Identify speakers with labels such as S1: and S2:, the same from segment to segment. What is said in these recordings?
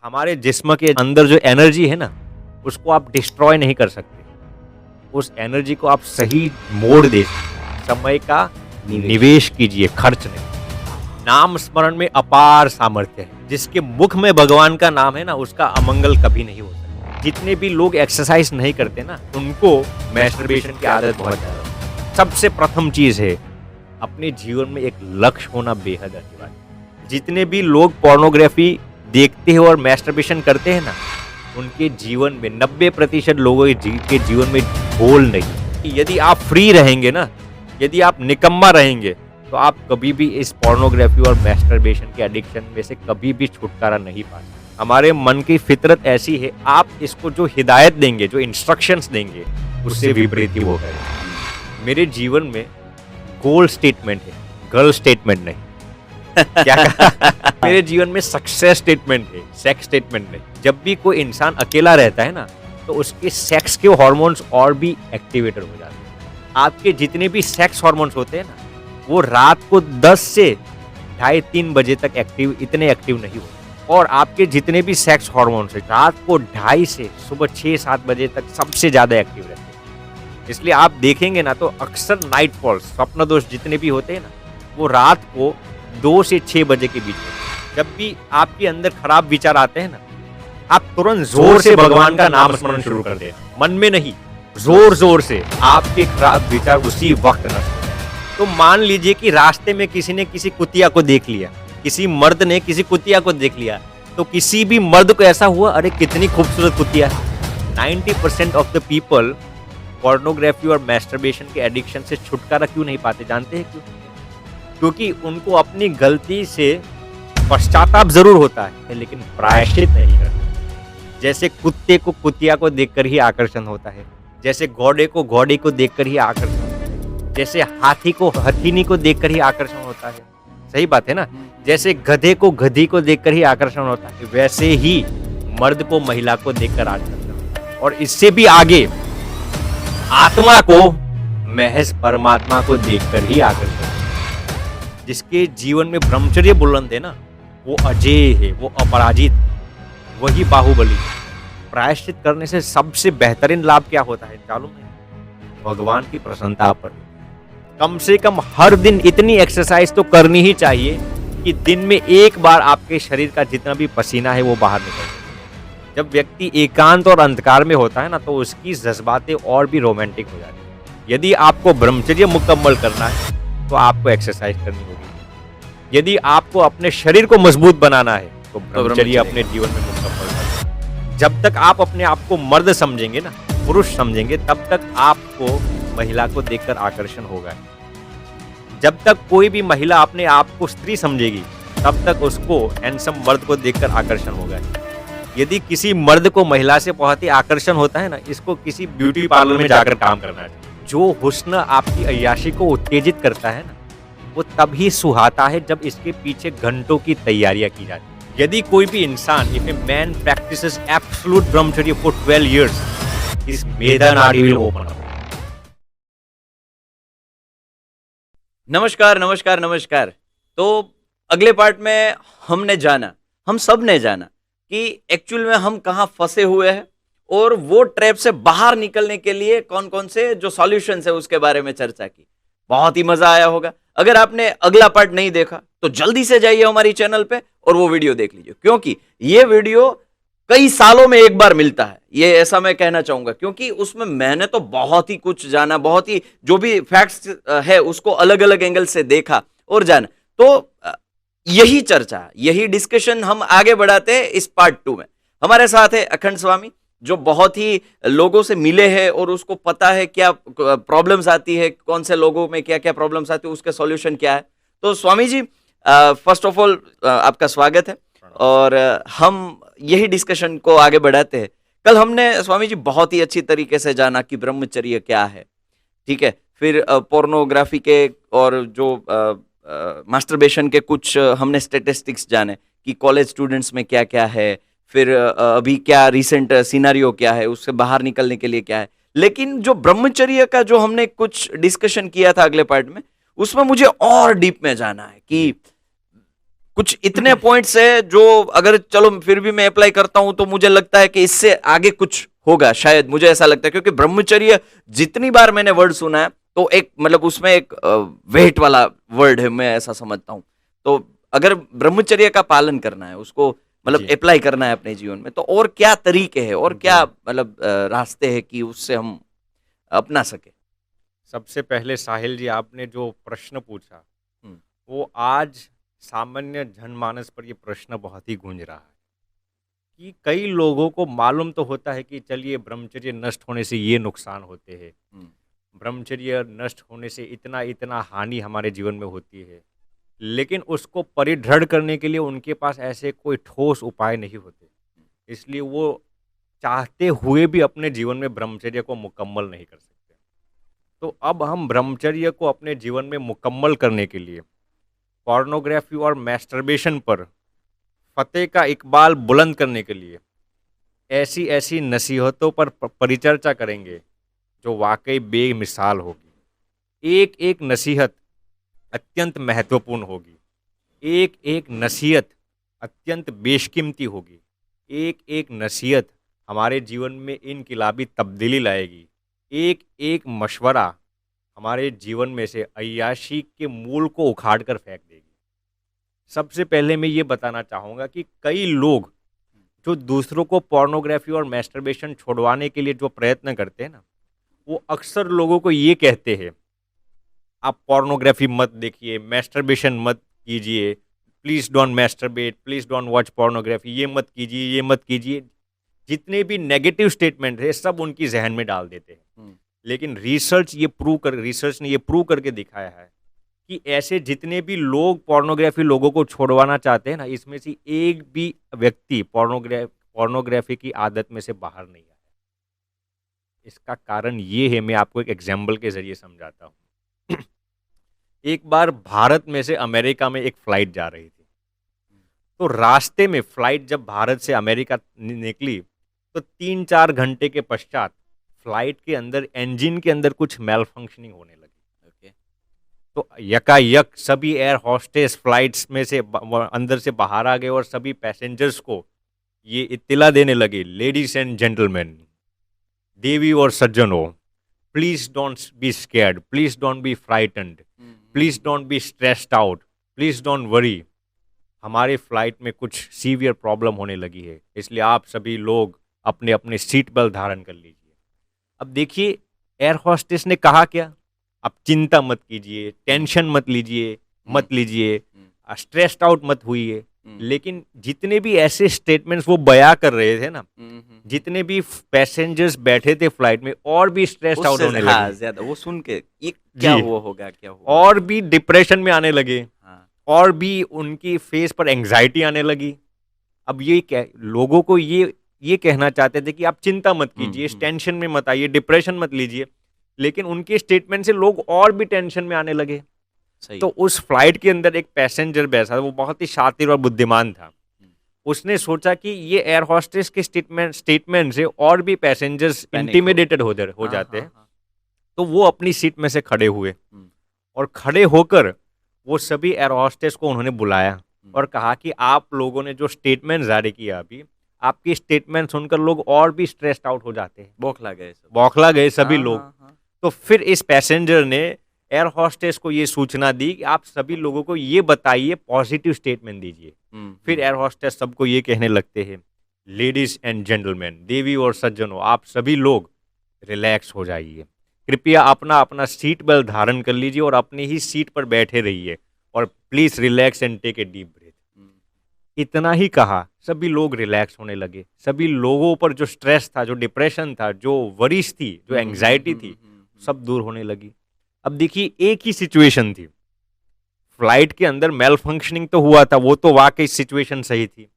S1: हमारे जिस्म के अंदर जो एनर्जी है ना, उसको आप डिस्ट्रॉय नहीं कर सकते। उस एनर्जी को आप सही मोड़ दे सकते। समय का निवेश कीजिए, खर्च नहीं। नाम स्मरण में अपार सामर्थ्य है। जिसके मुख में भगवान का नाम है ना, उसका अमंगल कभी नहीं हो सकता। जितने भी लोग एक्सरसाइज नहीं करते ना, उनको मैस्टरबेशन की आदत बहुत ज्यादा है। सबसे प्रथम चीज है, अपने जीवन में एक लक्ष्य होना बेहद अनिवार्य है। जितने भी लोग पोर्नोग्राफी देखते हैं और मैस्टरबेशन करते हैं ना, उनके जीवन में 90% लोगों के जीवन में गोल नहीं। यदि आप फ्री रहेंगे ना, यदि आप निकम्मा रहेंगे, तो आप कभी भी इस पोर्नोग्राफी और मैस्टरबेशन के एडिक्शन में से कभी भी छुटकारा नहीं पा सकते। हमारे मन की फितरत ऐसी है, आप इसको जो हिदायत देंगे, जो इंस्ट्रक्शंस देंगे, उससे विपरीत ही वो करेगा। मेरे जीवन में गोल स्टेटमेंट है, गर्ल स्टेटमेंट नहीं। क्या कहा? मेरे जीवन में सक्सेस स्टेटमेंट है, सेक्स स्टेटमेंट नहीं। जब भी कोई इंसान अकेला रहता है ना, तो उसके सेक्स के हार्मोन्स और भी एक्टिवेटेड हो जाते हैं। आपके जितने भी सेक्स हार्मोन्स होते हैं ना, वो रात को 10 से 2:30-3 बजे तक इतने एक्टिव नहीं होते। और आपके जितने भी सेक्स हार्मोन्स है, रात को 2:30 से सुबह 6-7 बजे तक सबसे ज्यादा एक्टिव रहते हैं। इसलिए आप देखेंगे ना, तो अक्सर नाइट फॉल्स, स्वप्न दोष जितने भी होते हैं ना, वो रात को 2 से 6 बजे के बीच में। जब भी आपके अंदर खराब विचार आते हैं ना, आप तुरंत जोर से भगवान का नाम स्मरण शुरू कर दें। मन में नहीं, जोर जोर से आपके खराब विचार उसी वक्त नष्ट हो जाए। तो मान लीजिए कि रास्ते में किसी ने किसी कुतिया को देख लिया, किसी मर्द ने किसी कुतिया को देख लिया, तो किसी भी मर्द को ऐसा हुआ, अरे कितनी खूबसूरत कुतिया है। 90% ऑफ द पीपल पोर्नोग्राफी और मैस्टरबेशन के एडिक्शन से छुटकारा क्यों नहीं पाते, जानते हैं क्यों? क्योंकि उनको अपनी गलती से पश्चाताप जरूर होता है, लेकिन प्रायश्चित नहीं करते। जैसे कुत्ते को कुतिया को देखकर ही आकर्षण होता है, जैसे घोड़े को देखकर ही आकर्षण होता है, जैसे हाथी को हथीनी को देखकर ही आकर्षण होता है। सही बात है ना? जैसे गधे को गधी को देखकर ही आकर्षण होता है, वैसे ही मर्द को महिला को देखकर आकर्षण होता है। और इससे भी आगे आत्मा को महज परमात्मा को देखकर ही आकर्षण होता है। जिसके जीवन में ब्रह्मचर्य बुलंद है ना, वो अजेय है, वो अपराजित है, वही बाहुबली है। प्रायश्चित करने से सबसे बेहतरीन लाभ क्या होता है मालूम है? भगवान की प्रसन्नता पर। कम से कम हर दिन इतनी एक्सरसाइज तो करनी ही चाहिए कि दिन में एक बार आपके शरीर का जितना भी पसीना है वो बाहर निकले। जब व्यक्ति एकांत और अंधकार में होता है ना, तो उसकी जज्बातें और भी रोमांटिक हो जाती है। यदि आपको ब्रह्मचर्य मुकम्मल करना है, तो आपको एक्सरसाइज करनी होगी। यदि आपको अपने शरीर को मजबूत बनाना है, तो ब्रह्मचर्य अपने जीवन में मुकम्मल करना। जब तक आप अपने आप को मर्द समझेंगे ना, पुरुष समझेंगे, तब तक आपको महिला को देखकर आकर्षण होगा। जब तक कोई भी महिला अपने आप को स्त्री समझेगी, तब तक उसको हैंडसम मर्द को देखकर आकर्षण होगा। यदि किसी मर्द को महिला से बहुत ही आकर्षण होता है ना, इसको किसी ब्यूटी पार्लर में जाकर काम करना चाहिए। जो हुस्न आपकी अय्याशी को उत्तेजित करता है ना, वो तभी सुहाता है जब इसके पीछे घंटों की तैयारियां की जाती है। यदि कोई भी इंसान, if a man practises absolute brahmacharya for 12 years, his मेधा नाड़ी will open up.
S2: नमस्कार नमस्कार नमस्कार। तो अगले पार्ट में हम सब ने जाना कि एक्चुअल में हम कहाँ फंसे हुए हैं और वो ट्रैप से बाहर निकलने के लिए कौन कौन से जो सॉल्यूशंस है उसके बारे में चर्चा की। बहुत ही मजा आया होगा। अगर आपने अगला पार्ट नहीं देखा तो जल्दी से जाइए हमारी चैनल पे और वो वीडियो देख लीजिए, क्योंकि ये वीडियो कई सालों में एक बार मिलता है, ये ऐसा मैं कहना चाहूंगा। क्योंकि उसमें मैंने तो बहुत ही कुछ जाना, बहुत ही जो भी फैक्ट्स है उसको अलग अलग एंगल से देखा और जाना। तो यही चर्चा, यही डिस्कशन हम आगे बढ़ाते हैं इस पार्ट 2 में। हमारे साथ है अखंड स्वामी, जो बहुत ही लोगों से मिले हैं और उसको पता है क्या प्रॉब्लम्स आती है, कौन से लोगों में क्या क्या प्रॉब्लम्स आती है, उसका सॉल्यूशन क्या है। तो Swami ji, first of all आपका स्वागत है और हम यही डिस्कशन को आगे बढ़ाते हैं। कल हमने स्वामी जी बहुत ही अच्छी तरीके से जाना कि ब्रह्मचर्य क्या है, ठीक है। फिर पोर्नोग्राफी के और जो मास्टरबेशन के कुछ हमने स्टेटिस्टिक्स जाने कि कॉलेज स्टूडेंट्स में क्या क्या है, फिर अभी क्या रिसेंट सिनेरियो क्या है, उससे बाहर निकलने के लिए क्या है। लेकिन जो ब्रह्मचर्य का जो हमने कुछ डिस्कशन किया था अगले पार्ट में, उसमें मुझे और डीप में जाना है कि कुछ इतने पॉइंट्स है जो अगर चलो फिर भी मैं अप्लाई करता हूं तो मुझे लगता है कि इससे आगे कुछ होगा, शायद मुझे ऐसा लगता है, क्योंकि ब्रह्मचर्य जितनी बार मैंने वर्ड सुना है तो एक मतलब उसमें एक वेट वाला वर्ड है, मैं ऐसा समझता हूं। तो अगर ब्रह्मचर्य का पालन करना है, उसको मतलब
S1: जी
S2: अप्लाई करना है अपने जीवन में, तो और क्या तरीके हैं और क्या
S1: जी।
S2: मतलब रास्ते हैं कि उससे हम अपना सके?
S1: सबसे पहले साहिल जी, आपने जो प्रश्न पूछा
S2: हम्म,
S1: वो आज सामान्य जनमानस पर ये प्रश्न बहुत ही गूंज रहा है कि कई लोगों को मालूम तो होता है कि चलिए ब्रह्मचर्य नष्ट होने से ये नुकसान होते हैं,
S2: हम्म,
S1: ब्रह्मचर्य नष्ट होने से इतना इतना हानि हमारे जीवन में होती है, लेकिन उसको परिदृढ़ करने के लिए उनके पास ऐसे कोई ठोस उपाय नहीं होते। इसलिए वो चाहते हुए भी अपने जीवन में ब्रह्मचर्य को मुकम्मल नहीं कर सकते। तो अब हम ब्रह्मचर्य को अपने जीवन में मुकम्मल करने के लिए पोर्नोग्राफी और मैस्टरबेशन पर फतेह का इकबाल बुलंद करने के लिए ऐसी ऐसी नसीहतों पर परिचर्चा करेंगे जो वाकई बेमिसाल होगी। एक एक नसीहत अत्यंत महत्वपूर्ण होगी, एक एक नसीहत अत्यंत बेशकीमती होगी, एक एक नसीहत हमारे जीवन में इनकलाबी तब्दीली लाएगी, एक एक मशवरा हमारे जीवन में से अय्याशी के मूल को उखाड़ कर फेंक देगी। सबसे पहले मैं ये बताना चाहूँगा कि कई लोग जो दूसरों को पोर्नोग्राफी और मैस्टरबेशन छुड़वाने के लिए जो प्रयत्न करते हैं ना, वो अक्सर लोगों को ये कहते हैं आप पोर्नोग्राफी मत देखिए, मैस्टरबेशन मत कीजिए, please don't masturbate, please don't watch pornography, ये मत कीजिए, ये मत कीजिए। जितने भी नेगेटिव स्टेटमेंट है सब उनकी जहन में डाल देते हैं।
S2: हम्म,
S1: लेकिन रिसर्च ने ये प्रूव करके दिखाया है कि ऐसे जितने भी लोग पोर्नोग्राफी लोगों को छोड़वाना चाहते हैं ना, इसमें से एक भी व्यक्ति पोर्नोग्राफी की आदत में से बाहर नहीं आया। इसका कारण ये है, मैं आपको एक एग्जाम्पल के जरिए समझाता हूँ। एक बार भारत में से अमेरिका में एक फ्लाइट जा रही थी, तो रास्ते में फ्लाइट जब भारत से अमेरिका निकली तो 3-4 घंटे के पश्चात फ्लाइट के अंदर इंजन के अंदर कुछ मेल फंक्शनिंग होने लगी।
S2: ओके।
S1: तो यकायक सभी एयर होस्टेस फ्लाइट्स में से अंदर से बाहर आ गए और सभी पैसेंजर्स को ये इत्तला देने लगे, लेडीज एंड जेंटलमैन, देवी और सज्जनों, please don't be scared, please don't be frightened, please don't be stressed out, please don't worry, हमारे फ्लाइट में कुछ सीवियर प्रॉब्लम होने लगी है, इसलिए आप सभी लोग अपने अपने सीट बेल्ट धारण कर लीजिए। अब देखिए एयर होस्टेस ने कहा क्या, आप चिंता मत कीजिए, टेंशन मत लीजिए, स्ट्रेस्ड आउट मत होइए। लेकिन जितने भी ऐसे स्टेटमेंट्स वो बयां कर रहे थे ना, जितने भी पैसेंजर्स बैठे थे फ्लाइट में और भी स्ट्रेस्ड आउट होने
S2: हाँ,
S1: लगे,
S2: ज्यादा वो सुन के ये क्या
S1: जी,
S2: हुआ होगा, क्या हुआ।
S1: और भी डिप्रेशन में आने लगे,
S2: हाँ,
S1: और भी उनकी फेस पर एंग्जाइटी आने लगी। अब ये क्या, लोगों को ये कहना चाहते थे कि आप चिंता मत कीजिए, इस टेंशन में मत आइए, डिप्रेशन मत लीजिए, लेकिन उनके स्टेटमेंट से लोग और भी टेंशन में आने लगे।
S2: सही।
S1: तो उस फ्लाइट के अंदर एक पैसेंजर बैठा था, वो बहुत ही शातिर और बुद्धिमान था। उसने सोचा कि ये एयर होस्टेस के स्टेटमेंट से और भी पैसेंजर्स
S2: Panic हो।
S1: इंटिमिडेटेड हो
S2: हाँ,
S1: जाते
S2: हाँ,
S1: हैं।
S2: हाँ।
S1: तो वो अपनी सीट में से खड़े हुए
S2: हम्म,
S1: और खड़े होकर वो सभी एयर होस्टेस को उन्होंने बुलाया और कहा कि आप लोगों ने जो स्टेटमेंट जारी किया अभी, आपकी स्टेटमेंट सुनकर लोग और भी स्ट्रेस्ड आउट हो जाते हैं,
S2: बौखला गए सब।
S1: बौखला गए सभी
S2: हाँ,
S1: लोग।
S2: हाँ, हाँ।
S1: तो फिर इस पैसेंजर ने एयर होस्टेस को ये सूचना दी कि आप सभी लोगों को ये बताइए, पॉजिटिव स्टेटमेंट दीजिए। फिर एयर होस्टेस सबको ये कहने लगते हैं, लेडीज एंड जेंटलमैन, देवी और सज्जनों, आप सभी लोग रिलैक्स हो जाइए, कृपया अपना अपना सीट बेल्ट धारण कर लीजिए और अपनी ही सीट पर बैठे रहिए और please relax and take a deep breath. इतना ही कहा, सभी लोग रिलैक्स होने लगे। सभी लोगों पर जो स्ट्रेस था, जो डिप्रेशन था, जो वरीज थी, जो एंग्जाइटी थी, सब दूर होने लगी। अब देखिए एक ही सिचुएशन थी, फ्लाइट के अंदर मेल फंक्शनिंग तो हुआ था, वो तो वाकई सिचुएशन सही थी,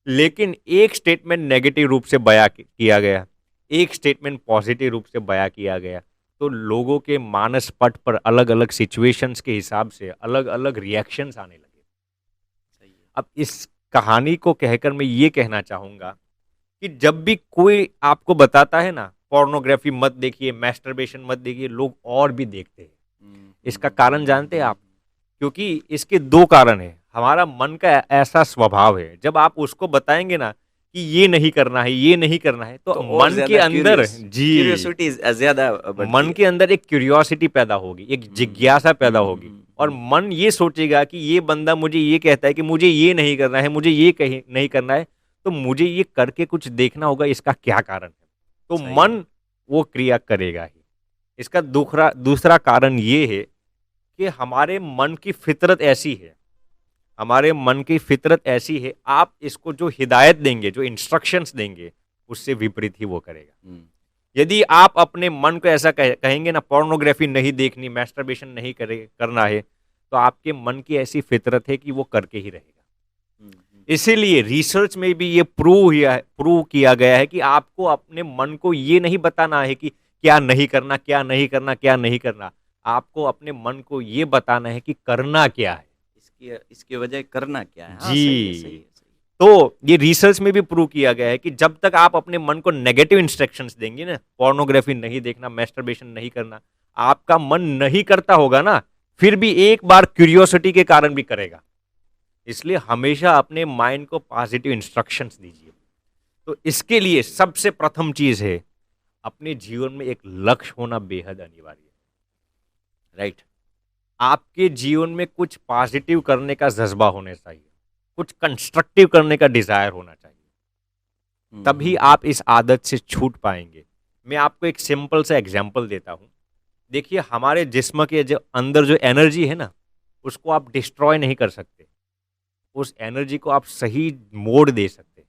S1: लेकिन एक स्टेटमेंट नेगेटिव रूप से बयां किया गया, एक स्टेटमेंट पॉजिटिव रूप से बयां किया गया, तो लोगों के मानस पट पर अलग अलग सिचुएशंस के हिसाब से अलग अलग रिएक्शंस आने लगे। अब इस कहानी को कहकर मैं ये कहना चाहूंगा कि जब भी कोई आपको बताता है ना पोर्नोग्राफी मत देखिए, मैस्टरबेशन मत देखिए, लोग और भी देखते हैं। इसका कारण जानते हैं आप? क्योंकि इसके दो कारण है। हमारा मन का ऐसा स्वभाव है, जब आप उसको बताएंगे ना कि ये नहीं करना है, ये नहीं करना है, तो
S2: तो और
S1: मन के
S2: ज्यादा
S1: अंदर
S2: क्यूरियोसिटी ज्यादा बढ़ती
S1: मन
S2: है।
S1: के अंदर एक क्यूरियोसिटी पैदा होगी, एक जिज्ञासा पैदा होगी, और
S2: हम्म।
S1: मन ये सोचेगा कि ये बंदा मुझे ये कहता है कि मुझे ये नहीं करना है, मुझे ये कहीं नहीं करना है, तो मुझे ये करके कुछ देखना होगा, इसका क्या कारण है। तो
S2: सही है।
S1: मन वो क्रिया करेगा ही। इसका दूसरा दूसरा कारण ये है कि हमारे मन की फितरत ऐसी है, हमारे मन की फितरत ऐसी है, आप इसको जो हिदायत देंगे, जो इंस्ट्रक्शंस देंगे, उससे विपरीत ही वो करेगा।
S2: हम्म।
S1: यदि आप अपने मन को ऐसा कहेंगे ना, पोर्नोग्राफी नहीं देखनी, मैस्टरबेशन नहीं करना है, तो आपके मन की ऐसी फितरत है कि वो करके ही रहेगा। इसीलिए रिसर्च में भी ये प्रूव किया गया है कि आपको अपने मन को ये नहीं बताना है कि क्या नहीं करना, क्या नहीं करना, क्या नहीं करना। आपको अपने मन को ये बताना है कि करना क्या है।
S2: इसकी वजह करना क्या है। हाँ,
S1: जी।
S2: सही है, सही है, सही है।
S1: तो ये रिसर्च में भी प्रूव किया गया है कि जब तक आप अपने मन को नेगेटिव इंस्ट्रक्शंस देंगे ना, पोर्नोग्राफी नहीं देखना, मैस्टरबेशन नहीं करना, आपका मन नहीं करता होगा ना, फिर भी एक बार क्यूरियोसिटी के कारण भी करेगा। इसलिए हमेशा अपने माइंड को पॉजिटिव इंस्ट्रक्शंस दीजिए। तो इसके लिए सबसे प्रथम चीज है, अपने जीवन में एक लक्ष्य होना बेहद अनिवार्य है। राइट। आपके जीवन में कुछ पॉजिटिव करने का जज्बा होना चाहिए, कुछ कंस्ट्रक्टिव करने का डिजायर होना चाहिए, तभी आप इस आदत से छूट पाएंगे। मैं आपको एक सिंपल सा एग्जांपल देता हूं। देखिए, हमारे जिस्म के जो अंदर जो एनर्जी है ना, उसको आप डिस्ट्रॉय नहीं कर सकते, उस एनर्जी को आप सही मोड़ दे सकते।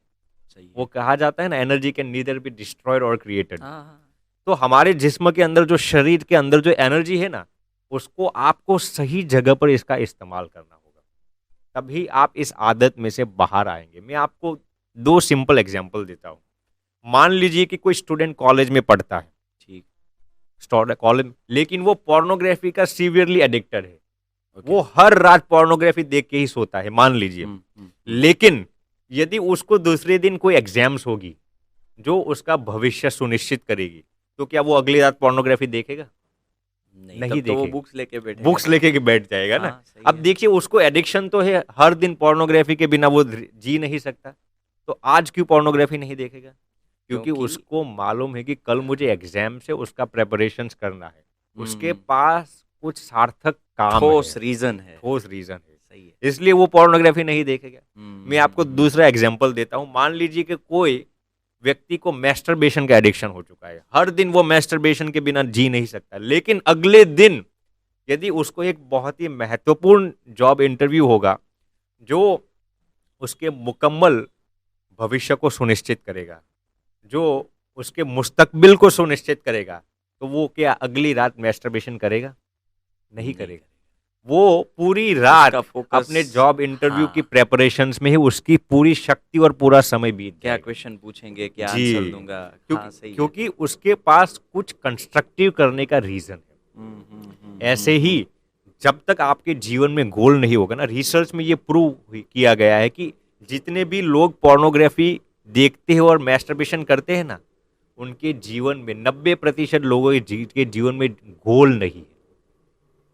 S2: सही है।
S1: वो कहा जाता है ना, energy can neither be destroyed और क्रिएटेड।
S2: हाँ, हाँ।
S1: तो हमारे जिस्म के अंदर जो शरीर के अंदर जो एनर्जी है ना, उसको आपको सही जगह पर इसका इस्तेमाल करना होगा, तभी आप इस आदत में से बाहर आएंगे। मैं आपको दो सिंपल एग्जांपल देता हूँ। मान लीजिए कि कोई स्टूडेंट कॉलेज में पढ़ता है,
S2: ठीक।
S1: कॉलेज, लेकिन वो पोर्नोग्राफी का सीवियरली एडिक्टेड है।
S2: ओके।
S1: वो हर रात पोर्नोग्राफी देख के ही सोता है, मान लीजिए। लेकिन यदि उसको दूसरे दिन कोई एग्जाम्स होगी जो उसका भविष्य सुनिश्चित करेगी, तो क्या वो अगली रात पोर्नोग्राफी देखेगा?
S2: नहीं,
S1: नहीं
S2: तब तो वो
S1: देखेगा।
S2: बुक्स लेके बैठे।
S1: बुक्स लेके के बैठ जाएगा ना।
S2: हाँ, सही
S1: अब
S2: है।
S1: देखिए, उसको एडिक्शन तो है, हर दिन पोर्नोग्राफी के बिना वो जी नहीं सकता। तो आज क्यों पोर्नोग्राफी नहीं देखेगा? क्योंकि
S2: क्योंकि
S1: उसको मालूम है कि कल मुझे एग्जाम से उसका प्रेपरेशंस करना है। उसके
S2: हम्म,
S1: पास कुछ सार्थक काम
S2: ठोस
S1: है,
S2: रीजन है।
S1: ठोस रीजन है,
S2: सही है।
S1: इसलिए वो पोर्नोग्राफी नहीं देखेगा। मैं आपको
S2: हम्म।
S1: दूसरा एग्जांपल देता हूं। मान लीजिए कि कोई व्यक्ति को मैस्टरबेशन का एडिक्शन हो चुका है, हर दिन वो मैस्टरबेशन के बिना जी नहीं सकता, लेकिन अगले दिन यदि उसको एक बहुत ही महत्वपूर्ण जॉब इंटरव्यू होगा जो उसके मुकम्मल भविष्य को सुनिश्चित करेगा, जो उसके मुस्तकबिल को सुनिश्चित करेगा, तो वो क्या अगली रात मैस्टरबेशन करेगा? नहीं करेगा। वो पूरी रात
S2: उसका फोकस
S1: अपने जॉब इंटरव्यू
S2: हाँ,
S1: की प्रेपरेशंस में ही उसकी पूरी शक्ति और पूरा समय बीत
S2: क्या
S1: जाएगा।
S2: क्वेश्चन पूछेंगे, क्या
S1: जी।
S2: आंसर दूंगा। हाँ, सही है।
S1: क्योंकि उसके पास कुछ कंस्ट्रक्टिव करने का रीजन है। ऐसे ही जब तक आपके जीवन में गोल नहीं होगा ना, रिसर्च में ये प्रूव किया गया है कि जितने भी लोग पोर्नोग्राफी देखते हैं और मैस्टरबेशन करते हैं ना, उनके जीवन में 90% लोगों के जीवन में गोल नहीं है।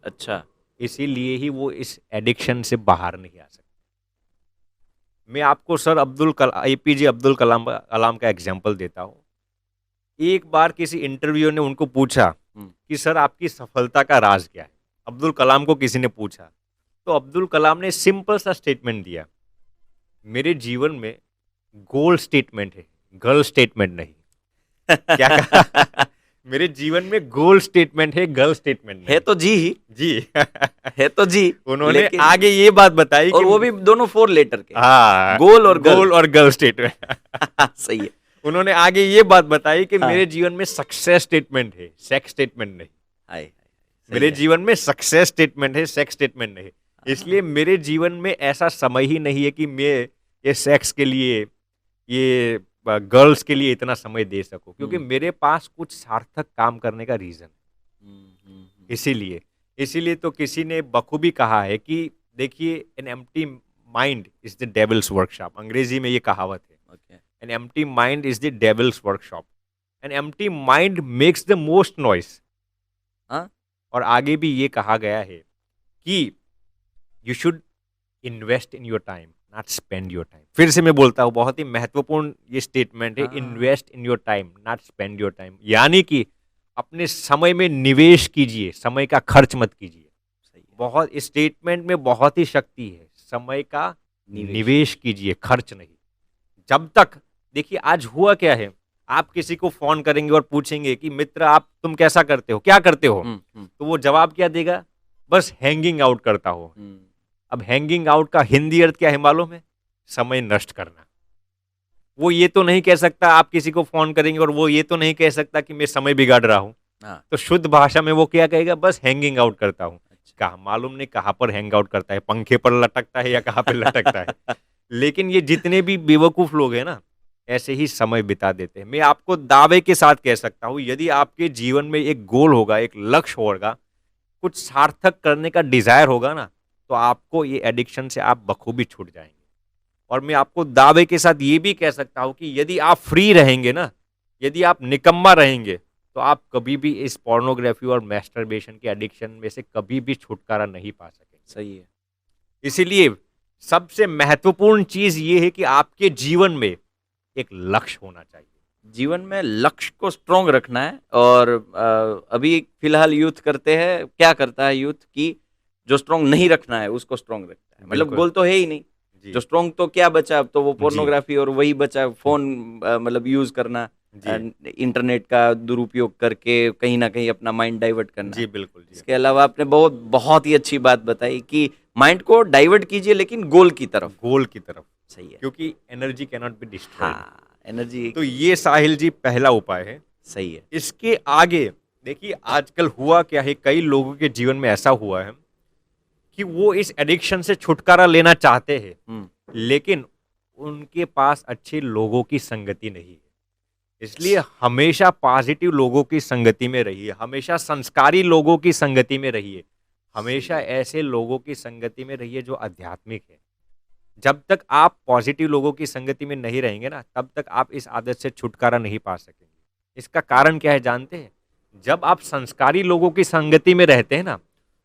S2: अच्छा।
S1: इसीलिए ही वो इस एडिक्शन से बाहर नहीं आ सकते। मैं आपको सर एपीजे अब्दुल कलाम का एग्जांपल देता हूँ। एक बार किसी इंटरव्यू ने उनको पूछा कि सर आपकी सफलता का राज क्या है। अब्दुल कलाम को किसी ने पूछा, तो अब्दुल कलाम ने सिंपल सा स्टेटमेंट दिया, मेरे जीवन में गोल स्टेटमेंट है, गर्ल स्टेटमेंट नहीं। क्या कहा? मेरे जीवन में गोल स्टेटमेंट है, गर्ल स्टेटमेंट नहीं।
S2: है तो जी ही।
S1: जी।
S2: है तो जी।
S1: उन्होंने
S2: लेकिन
S1: आगे ये बात बताई
S2: और
S1: कि
S2: वो भी दोनों 4 लेटर के।
S1: हाँ,
S2: गोल और गर्ल।
S1: गोल और गर्ल स्टेटमेंट।
S2: सही है।
S1: उन्होंने आगे ये बात बताई कि
S2: हाँ।
S1: मेरे जीवन में सक्सेस स्टेटमेंट है, सेक्स स्टेटमेंट नहीं।
S2: हाय, सही
S1: मेरे
S2: है।
S1: जीवन में सक्सेस स्टेटमेंट है, सेक्स स्टेटमेंट नहीं। इसलिए मेरे जीवन में ऐसा समय ही नहीं है कि मैं ये सेक्स के लिए, ये गर्ल्स के लिए इतना समय दे सकूं, क्योंकि मेरे पास कुछ सार्थक काम करने का रीजन है। इसीलिए तो किसी ने बखूबी कहा है कि देखिए, an empty mind is the devils workshop. अंग्रेजी में ये कहावत है,
S2: Okay.
S1: An empty mind is the devils workshop, an empty mind makes the most noise.
S2: हाँ?
S1: और आगे भी ये कहा गया है कि you should invest in your time, not spend your time. फिर से मैं बोलता हूँ, बहुत ही महत्वपूर्ण ये स्टेटमेंट है,
S2: हाँ।
S1: Invest in your time not spend your time. यानी कि अपने समय में निवेश कीजिए, समय का खर्च मत कीजिए।
S2: सही है।
S1: बहुत इस स्टेटमेंट में बहुत ही शक्ति है, समय का निवेश कीजिए, खर्च नहीं। जब तक देखिए, आज हुआ क्या है, आप किसी को फोन करेंगे और पूछेंगे कि मित्र आप तुम कैसा करते हो, क्या करते हो, तो वो जवाब क्या देगा, बस हैंगिंग आउट करता हो। अब हैंगिंग आउट का हिंदी अर्थ क्या है मालूम है, समय नष्ट करना। वो ये तो नहीं कह सकता, आप किसी को फोन करेंगे और वो ये तो नहीं कह सकता कि मैं समय बिगाड़ रहा हूं।
S2: हाँ।
S1: तो शुद्ध भाषा में वो क्या कहेगा, बस हैंगिंग आउट करता हूं।
S2: अच्छा।
S1: कहा मालूम नहीं कहां पर हैंग आउट करता है, पंखे पर लटकता है या कहां पर लटकता है। लेकिन ये जितने भी बेवकूफ लोग हैं ना, ऐसे ही समय बिता देते हैं। मैं आपको दावे के साथ कह सकता हूं, यदि आपके जीवन में एक गोल होगा, एक लक्ष्य होगा, कुछ सार्थक करने का डिजायर होगा ना, तो आपको ये एडिक्शन से आप बखूबी छूट जाएंगे। और मैं आपको दावे के साथ ये भी कह सकता हूं कि यदि आप फ्री रहेंगे ना, यदि आप निकम्मा रहेंगे, तो आप कभी भी इस पोर्नोग्राफी और मैस्टरबेशन के एडिक्शन में से कभी भी छुटकारा नहीं पा सकेंगे।
S2: सही है।
S1: इसीलिए सबसे महत्वपूर्ण चीज ये है कि आपके जीवन में एक लक्ष्य होना चाहिए।
S2: जीवन में लक्ष्य को स्ट्रोंग रखना है। और अभी फिलहाल यूथ करते हैं, क्या करता है यूथ की, जो स्ट्रोंग नहीं रखना है उसको स्ट्रोंग रखता है। मतलब
S1: बिल्कुल।
S2: गोल तो है ही नहीं,
S1: जी
S2: जो स्ट्रोंग तो क्या बचा, अब तो वो
S1: जी
S2: पोर्नोग्राफी और वही बचा, फोन मतलब यूज करना,
S1: जी
S2: इंटरनेट का दुरुपयोग करके कहीं ना कहीं अपना माइंड डाइवर्ट करना।
S1: जी बिल्कुल जी।
S2: इसके अलावा आपने बहुत बहुत ही अच्छी बात बताई कि माइंड को डाइवर्ट कीजिए लेकिन गोल की तरफ।
S1: गोल की तरफ,
S2: सही है।
S1: क्योंकि एनर्जी कैनॉट बी डिस्ट्रॉयड।
S2: हाँ, एनर्जी।
S1: तो ये साहिल जी पहला उपाय है।
S2: सही है।
S1: इसके आगे देखिए, आजकल हुआ क्या है, कई लोगों के जीवन में ऐसा हुआ है कि वो इस एडिक्शन से छुटकारा लेना चाहते हैं, लेकिन उनके पास अच्छे लोगों की संगति नहीं है। इसलिए हमेशा पॉजिटिव लोगों की संगति में रहिए, हमेशा संस्कारी लोगों की संगति में रहिए, हमेशा ऐसे लोगों की संगति में रहिए जो आध्यात्मिक है। जब तक आप पॉजिटिव लोगों की संगति में नहीं रहेंगे ना, तब तक आप इस आदत से छुटकारा नहीं पा सकेंगे। इसका कारण क्या है जानते हैं? जब आप संस्कारी लोगों की संगति में रहते हैं ना,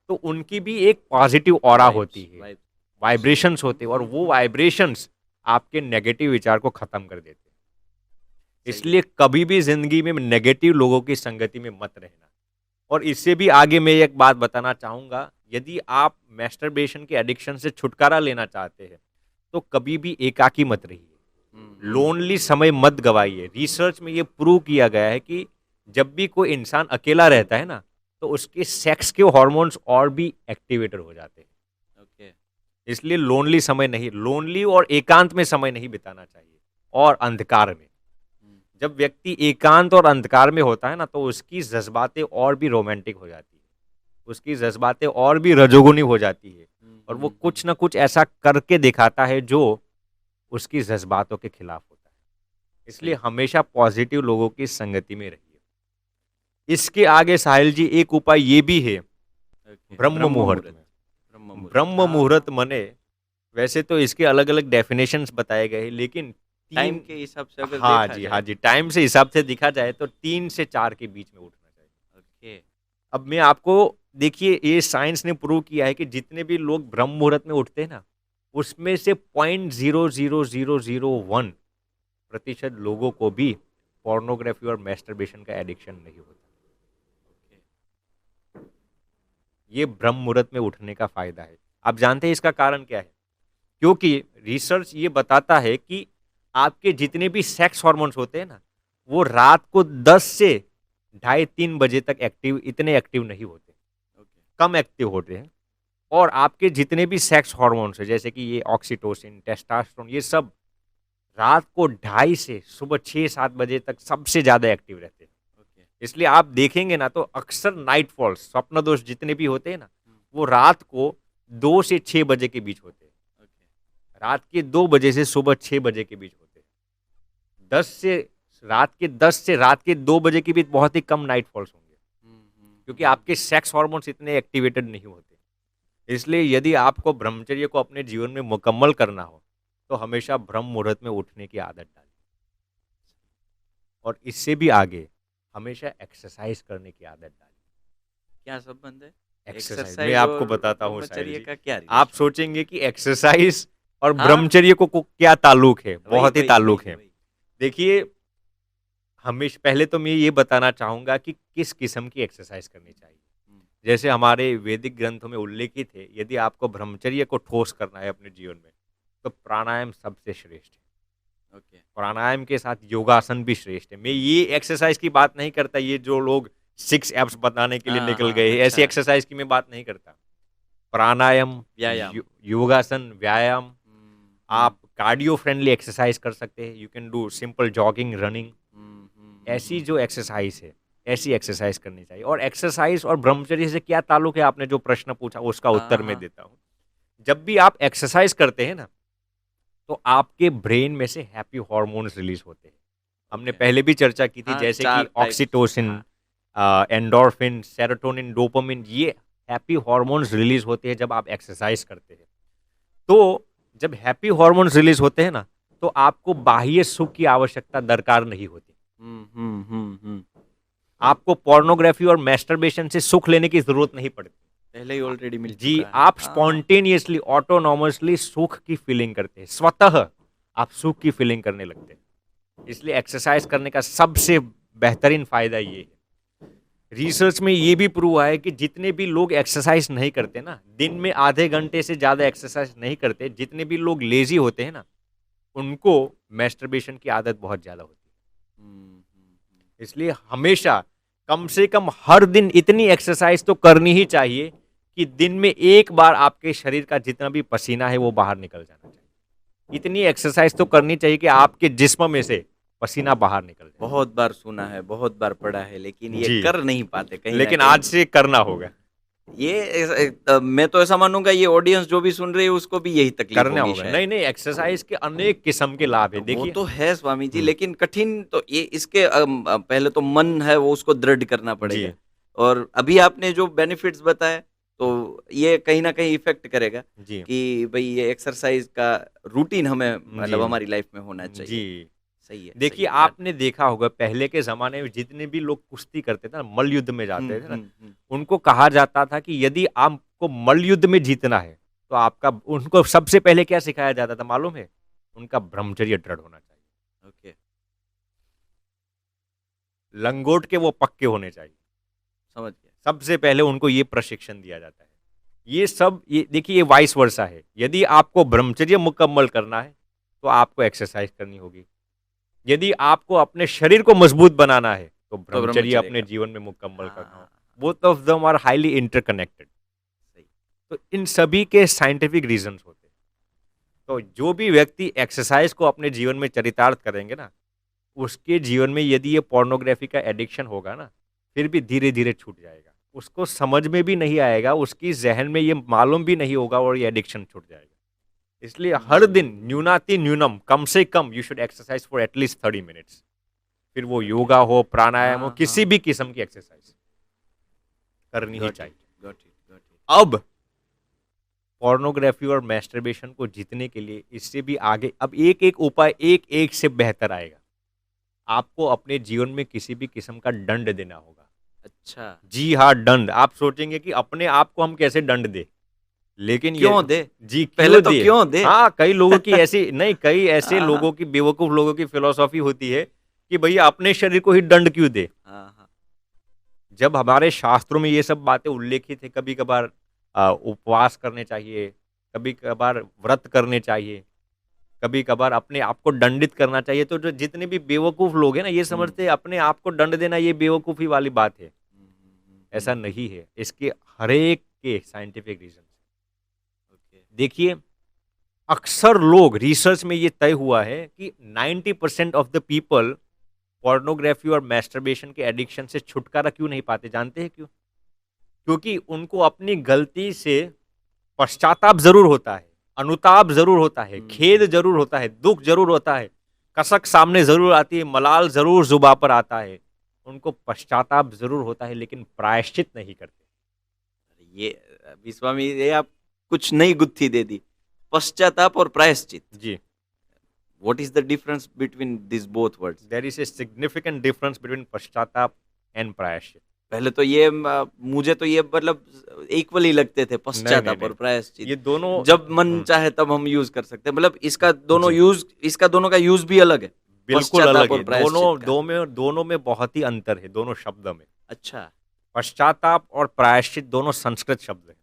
S1: तो उनकी भी एक पॉजिटिव ऑरा होती है, वाइब्रेशंस होते हैं, और वो वाइब्रेशंस आपके नेगेटिव विचार को खत्म कर देते हैं। इसलिए कभी भी जिंदगी में नेगेटिव लोगों की संगति में मत रहना। और इससे भी आगे मैं एक बात बताना चाहूंगा, यदि आप मैस्टरबेशन के एडिक्शन से छुटकारा लेना चाहते हैं, तो कभी भी एकाकी मत रहिए, लोनली समय मत गवाइए। रिसर्च में ये प्रूव किया गया है कि जब भी कोई इंसान अकेला रहता है ना, तो उसके सेक्स के हार्मोन्स और भी एक्टिवेटेड हो जाते हैं।
S2: ओके।
S1: इसलिए लोनली समय नहीं, लोनली और एकांत में समय नहीं बिताना चाहिए, और अंधकार में। जब व्यक्ति एकांत और अंधकार में होता है ना, तो उसकी जज्बातें और भी रोमांटिक हो जाती है, उसकी जज्बातें और भी रजोगुनी हो जाती है, और वो कुछ ना कुछ ऐसा करके दिखाता है जो उसकी जज्बातों के खिलाफ होता है। इसलिए हमेशा पॉजिटिव लोगों की संगति में रहिए। इसके आगे साहिल जी एक उपाय ये भी है, ब्रह्म मुहूर्त में। ब्रह्म मुहूर्त मने, वैसे तो इसके अलग अलग डेफिनेशंस बताए गए हैं, लेकिन
S2: टाइम के हिसाब से अगर
S1: हाँ
S2: देखा
S1: जी
S2: जाए,
S1: हाँ जी, टाइम से हिसाब से देखा जाए तो 3 से 4 के बीच में उठना चाहिए।
S2: ओके।
S1: अब मैं आपको, देखिए ये साइंस ने प्रूव किया है कि जितने भी लोग ब्रह्म मुहूर्त में उठते हैं ना, उसमें से 0.00001% लोगों को भी पोर्नोग्राफी और मैस्टरबेशन का एडिक्शन नहीं होता। ये ब्रह्म मुहूर्त में उठने का फायदा है। आप जानते हैं इसका कारण क्या है? क्योंकि रिसर्च ये बताता है कि आपके जितने भी सेक्स हार्मोन्स होते हैं ना, वो रात को 10 से 2:30-3 बजे तक इतने एक्टिव नहीं होते, कम एक्टिव होते हैं। और आपके जितने भी सेक्स हार्मोन्स हैं, जैसे कि ये ऑक्सीटोसिन, टेस्टोस्टेरोन, ये सब रात को 2:30 से सुबह 6-7 बजे तक सबसे ज्यादा एक्टिव रहते हैं। इसलिए आप देखेंगे ना, तो अक्सर नाइट फॉल्स, स्वप्न दोष जितने भी होते हैं ना, वो रात को 2 से 6 बजे के बीच होते हैं। रात के 2 बजे से सुबह 6 बजे के बीच होते हैं। रात के 2 बजे के बीच बहुत ही कम नाइट फॉल्स होंगे, क्योंकि आपके सेक्स हार्मोन्स इतने एक्टिवेटेड नहीं होते। इसलिए यदि आपको ब्रह्मचर्य को अपने जीवन में मुकम्मल करना हो, तो हमेशा ब्रह्म मुहूर्त में उठने की आदत डालिए। और इससे भी आगे हमेशा एक्सरसाइज करने की आदत डालिए।
S2: क्या संबंध है?
S1: एक्सरसाइज मैं आपको बताता हूँ साहिल
S2: ब्रह्मचर्य
S1: जी।
S2: का क्या
S1: आप
S2: रिलेशन?
S1: सोचेंगे कि एक्सरसाइज और
S2: हाँ,
S1: ब्रह्मचर्य को क्या ताल्लुक है,
S2: वही
S1: बहुत ही
S2: वही
S1: ताल्लुक
S2: वही
S1: है।
S2: वही।
S1: देखिए, हमेशा पहले तो मैं ये बताना चाहूंगा कि किस किस्म की एक्सरसाइज करनी चाहिए।
S2: हम्म,
S1: जैसे हमारे वैदिक ग्रंथों में उल्लेखित है, यदि आपको ब्रह्मचर्य को ठोस करना है अपने जीवन में, तो प्राणायाम सबसे श्रेष्ठ है।
S2: ओके।
S1: प्राणायाम के साथ योगासन भी श्रेष्ठ है। मैं ये एक्सरसाइज की बात नहीं करता, ये जो लोग 6 एप्स बताने के लिए
S2: हाँ
S1: निकल
S2: हाँ,
S1: गए, ऐसी
S2: अच्छा।
S1: एक्सरसाइज की मैं बात नहीं करता। प्राणायाम,
S2: व्यायाम।
S1: योगासन, व्यायाम,
S2: हम्म,
S1: आप कार्डियो फ्रेंडली एक्सरसाइज कर सकते हैं। You can do simple jogging, running. ऐसी जो एक्सरसाइज है, ऐसी एक्सरसाइज करनी चाहिए। और एक्सरसाइज और ब्रह्मचर्य से क्या ताल्लुक है, आपने जो प्रश्न पूछा उसका
S2: हाँ
S1: उत्तर मैं
S2: हाँ,
S1: देता हूँ। जब भी आप एक्सरसाइज करते हैं ना, तो आपके ब्रेन में से हैप्पी हॉर्मोन्स रिलीज होते हैं। हमने
S2: ओके।
S1: पहले भी चर्चा की थी,
S2: हाँ,
S1: जैसे कि
S2: 4 टाइप्स।
S1: ऑक्सीटोसिन,
S2: हाँ,
S1: एंडोर्फिन, सेरोटोनिन, डोपामिन, ये हैप्पी हॉर्मोन्स रिलीज होते हैं जब आप एक्सरसाइज करते हैं। तो जब हैप्पी हॉर्मोन्स रिलीज होते हैं ना, तो आपको बाह्य सुख की आवश्यकता दरकार नहीं होती।
S2: हम्म।
S1: आपको पोर्नोग्राफी और मैस्टरबेशन से सुख लेने की जरूरत नहीं पड़ती।
S2: पहले ही ऑलरेडी मिल
S1: जी,
S2: चुका है।
S1: आप
S2: हाँ हाँ।
S1: स्पॉन्टेनियसली, ऑटोनॉमसली सुख की फीलिंग करते हैं, स्वतः आप सुख की फीलिंग करने लगते हैं। इसलिए एक्सरसाइज करने का सबसे बेहतरीन फायदा ये है। रिसर्च में ये भी प्रूव हुआ है कि जितने भी लोग एक्सरसाइज नहीं करते ना, दिन में आधे घंटे से ज्यादा एक्सरसाइज नहीं करते, जितने भी लोग लेजी होते हैं ना, उनको मैस्टरबेशन की आदत बहुत ज्यादा होती है। इसलिए हमेशा कम से कम हर दिन इतनी एक्सरसाइज तो करनी ही चाहिए कि दिन में एक बार आपके शरीर का जितना भी पसीना है वो बाहर निकल जाना चाहिए। इतनी एक्सरसाइज तो करनी चाहिए कि आपके जिस्म में से पसीना बाहर निकल जाए।
S2: बहुत बार सुना है, बहुत बार पढ़ा है, लेकिन ये
S1: जी,
S2: कर नहीं पाते कहीं ना
S1: लेकिन
S2: कहीं।
S1: आज से करना होगा।
S2: ये मैं तो ऐसा मानूंगा, ये ऑडियंस जो भी सुन रही है उसको भी यही तकलीफ
S1: करना
S2: होगी
S1: होगा।
S2: शायद।
S1: नहीं नहीं, एक्सरसाइज के अनेक किस्म के लाभ है,
S2: वो
S1: देखिए।
S2: तो है स्वामी जी,
S1: हम्म,
S2: लेकिन कठिन तो ये इसके पहले तो मन है वो उसको दृढ़ करना
S1: जी
S2: पड़ेगा। और अभी आपने जो बेनिफिट्स बताए, तो ये कहीं ना कहीं इफेक्ट करेगा
S1: जी
S2: कि भाई ये एक्सरसाइज का रूटीन हमें
S1: जी
S2: मतलब हमारी लाइफ में होना
S1: जी।
S2: चाहिए। सही है, सही
S1: देखिए,
S2: है यार।
S1: आपने देखा होगा पहले के जमाने में जितने भी लोग कुश्ती करते थे ना, मल्ल युद्ध में जाते थे ना,
S2: हम्म।
S1: उनको कहा जाता था कि यदि आपको मल्ल युद्ध में जीतना है, तो आपका, उनको सबसे पहले क्या सिखाया जाता था मालूम है? उनका ब्रह्मचर्य दृढ़ होना चाहिए।
S2: ओके,
S1: लंगोट के वो पक्के होने चाहिए।
S2: समझ गया।
S1: सबसे पहले उनको ये प्रशिक्षण दिया जाता है। ये सब, ये देखिए, ये वाइस वर्सा है। यदि आपको ब्रह्मचर्य मुकम्मल करना है, तो आपको एक्सरसाइज करनी होगी। यदि आपको अपने शरीर को मजबूत बनाना है, तो
S2: तो
S1: ब्रह्मचर्य
S2: ब्रह्मचर्य
S1: अपने
S2: का।
S1: जीवन में मुकम्मल करना
S2: हाँ,
S1: होगा। Both of them are highly interconnected.
S2: सही।
S1: तो इन सभी के साइंटिफिक रीजंस होते हैं। तो जो भी व्यक्ति एक्सरसाइज को अपने जीवन में चरितार्थ करेंगे ना, उसके जीवन में यदि ये पोर्नोग्राफी का एडिक्शन होगा ना, फिर भी धीरे धीरे छूट जाएगा। उसको समझ में भी नहीं आएगा, उसकी जहन में ये मालूम भी नहीं होगा, और ये एडिक्शन छूट जाएगा। इसलिए हर दिन न्यूनाति न्यूनम, कम से कम you should exercise for at least 30 minutes. फिर वो योगा हो, प्राणायाम हो,
S2: हाँ
S1: किसी
S2: हाँ,
S1: भी किस्म की एक्सरसाइज करनी ही
S2: गॉट
S1: चाहिए।
S2: It, got it, got it.
S1: अब पोर्नोग्राफी और मैस्टरबेशन को जीतने के लिए इससे भी आगे, अब एक एक उपाय एक एक से बेहतर आएगा। आपको अपने जीवन में किसी भी किस्म का दंड देना होगा।
S2: अच्छा,
S1: जी हाँ, दंड। आप सोचेंगे कि अपने आप को हम कैसे दंड दे, लेकिन ये,
S2: क्यों दे?
S1: जी
S2: पहले
S1: क्यों
S2: तो
S1: दे।
S2: क्यों दे?
S1: हाँ, कई लोगों की ऐसी नहीं, कई ऐसे
S2: हाँ हाँ
S1: लोगों की, बेवकूफ लोगों की फिलोसॉफी होती है कि भैया अपने शरीर को ही दंड क्यों दे।
S2: हाँ हाँ।
S1: जब हमारे शास्त्रों में ये सब बातें उल्लेखित है, कभी कभार उपवास करने चाहिए, कभी कभार व्रत करने चाहिए, कभी कभार अपने आप को दंडित करना चाहिए। तो जो जितने भी बेवकूफ लोग हैं ना, ये समझते हैं अपने आप को दंड देना ये बेवकूफी वाली बात है। ऐसा नहीं है। इसके हर एक के साइंटिफिक रीजन।
S2: ओके।
S1: देखिए, अक्सर लोग, रिसर्च में ये तय हुआ है कि 90% ऑफ द पीपल पोर्नोग्राफी और मैस्टरबेशन के एडिक्शन से छुटकारा क्यों नहीं पाते, जानते हैं क्यों? क्योंकि उनको अपनी गलती से पश्चाताप जरूर होता है, अनुताप जरूर होता है, खेद जरूर होता है, दुख जरूर होता है, कसक सामने जरूर आती है, मलाल जरूर जुबां पर आता है, उनको पश्चाताप जरूर होता है, लेकिन प्रायश्चित नहीं करते।
S2: ये विश्वामी, ये आप कुछ नई गुत्थी दे दी। पश्चाताप और प्रायश्चित।
S1: जी,
S2: what is the difference between this both words?
S1: There is a significant difference between pashchatap and prayashchit.
S2: पहले तो ये मुझे तो ये मतलब इक्वली लगते थे,
S1: नहीं
S2: पश्चाताप
S1: नहीं
S2: और प्रायश्चित।
S1: ये दोनों
S2: जब मन चाहे तब हम यूज कर सकते हैं, मतलब
S1: जी
S2: इसका दोनों का यूज भी अलग है,
S1: बिल्कुल
S2: पश्चाताप
S1: अलग
S2: और
S1: है।
S2: प्रायश्चित का।
S1: दोनों में बहुत ही अंतर है, दोनों शब्द में।
S2: अच्छा।
S1: पश्चाताप और प्रायश्चित दोनों संस्कृत शब्द हैं।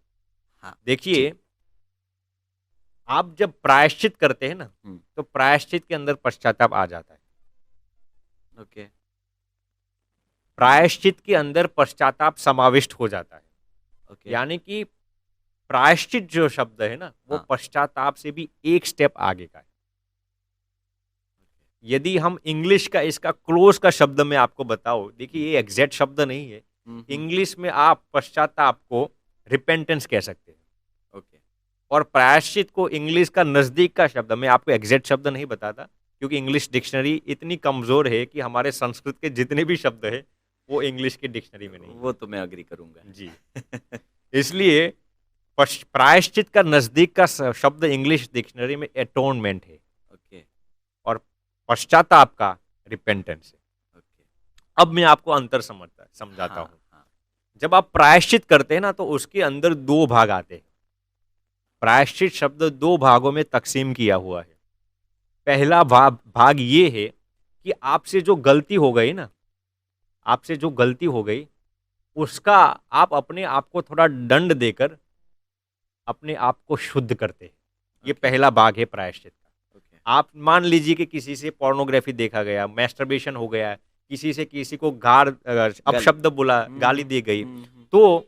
S2: हाँ। जी।
S1: देखिए, आप जब प्रायश्चित करते हैं ना,
S2: हम्म।
S1: तो प्रायश्चित के अंदर पश्चाताप आ जाता है।
S2: ओके।
S1: प्रायश्चित के अंदर पश्चाताप समाविष्ट हो जाता है।
S2: ओके।
S1: यानी कि प्रायश्चित जो शब्द है ना, वो
S2: हाँ।
S1: पश्चाताप से भी एक स्टेप आगे का है। यदि हम इंग्लिश का इसका क्लोज का शब्द में आपको बताओ, देखिए ये एग्जैक्ट शब्द नहीं है। इंग्लिश में आप पश्चाताप को रिपेंटेंस कह सकते हैं,
S2: ओके।
S1: और प्रायश्चित को इंग्लिश का नजदीक का शब्द, मैं आपको एग्जैक्ट शब्द नहीं बताता क्योंकि इंग्लिश डिक्शनरी इतनी कमजोर है कि हमारे संस्कृत के जितने भी शब्द है वो इंग्लिश की डिक्शनरी में नहीं
S2: वो तो मैं अग्री करूंगा।
S1: है। जी इसलिए प्रायश्चित का नजदीक का शब्द इंग्लिश डिक्शनरी में एटोनमेंट है,
S2: ओके।
S1: और पश्चाताप का रिपेंटेंस है।
S2: ओके।
S1: अब मैं आपको अंतर समझाता
S2: हाँ।
S1: हूं।
S2: हाँ।
S1: जब आप प्रायश्चित करते हैं ना, तो उसके अंदर दो भाग आते हैं। प्रायश्चित शब्द दो भागों में तकसीम किया हुआ है। पहला भाग ये है कि आपसे जो गलती हो गई ना, आपसे जो गलती हो गई उसका आप अपने आप को थोड़ा दंड देकर अपने आप को शुद्ध करते हैं। ये
S2: ओके।
S1: पहला भाग है प्रायश्चित का।
S2: ओके।
S1: आप मान लीजिए कि किसी से पोर्नोग्राफी देखा गया, मैस्टरबेशन हो गया, किसी से किसी को अपशब्द बोला, गाली दी गई, तो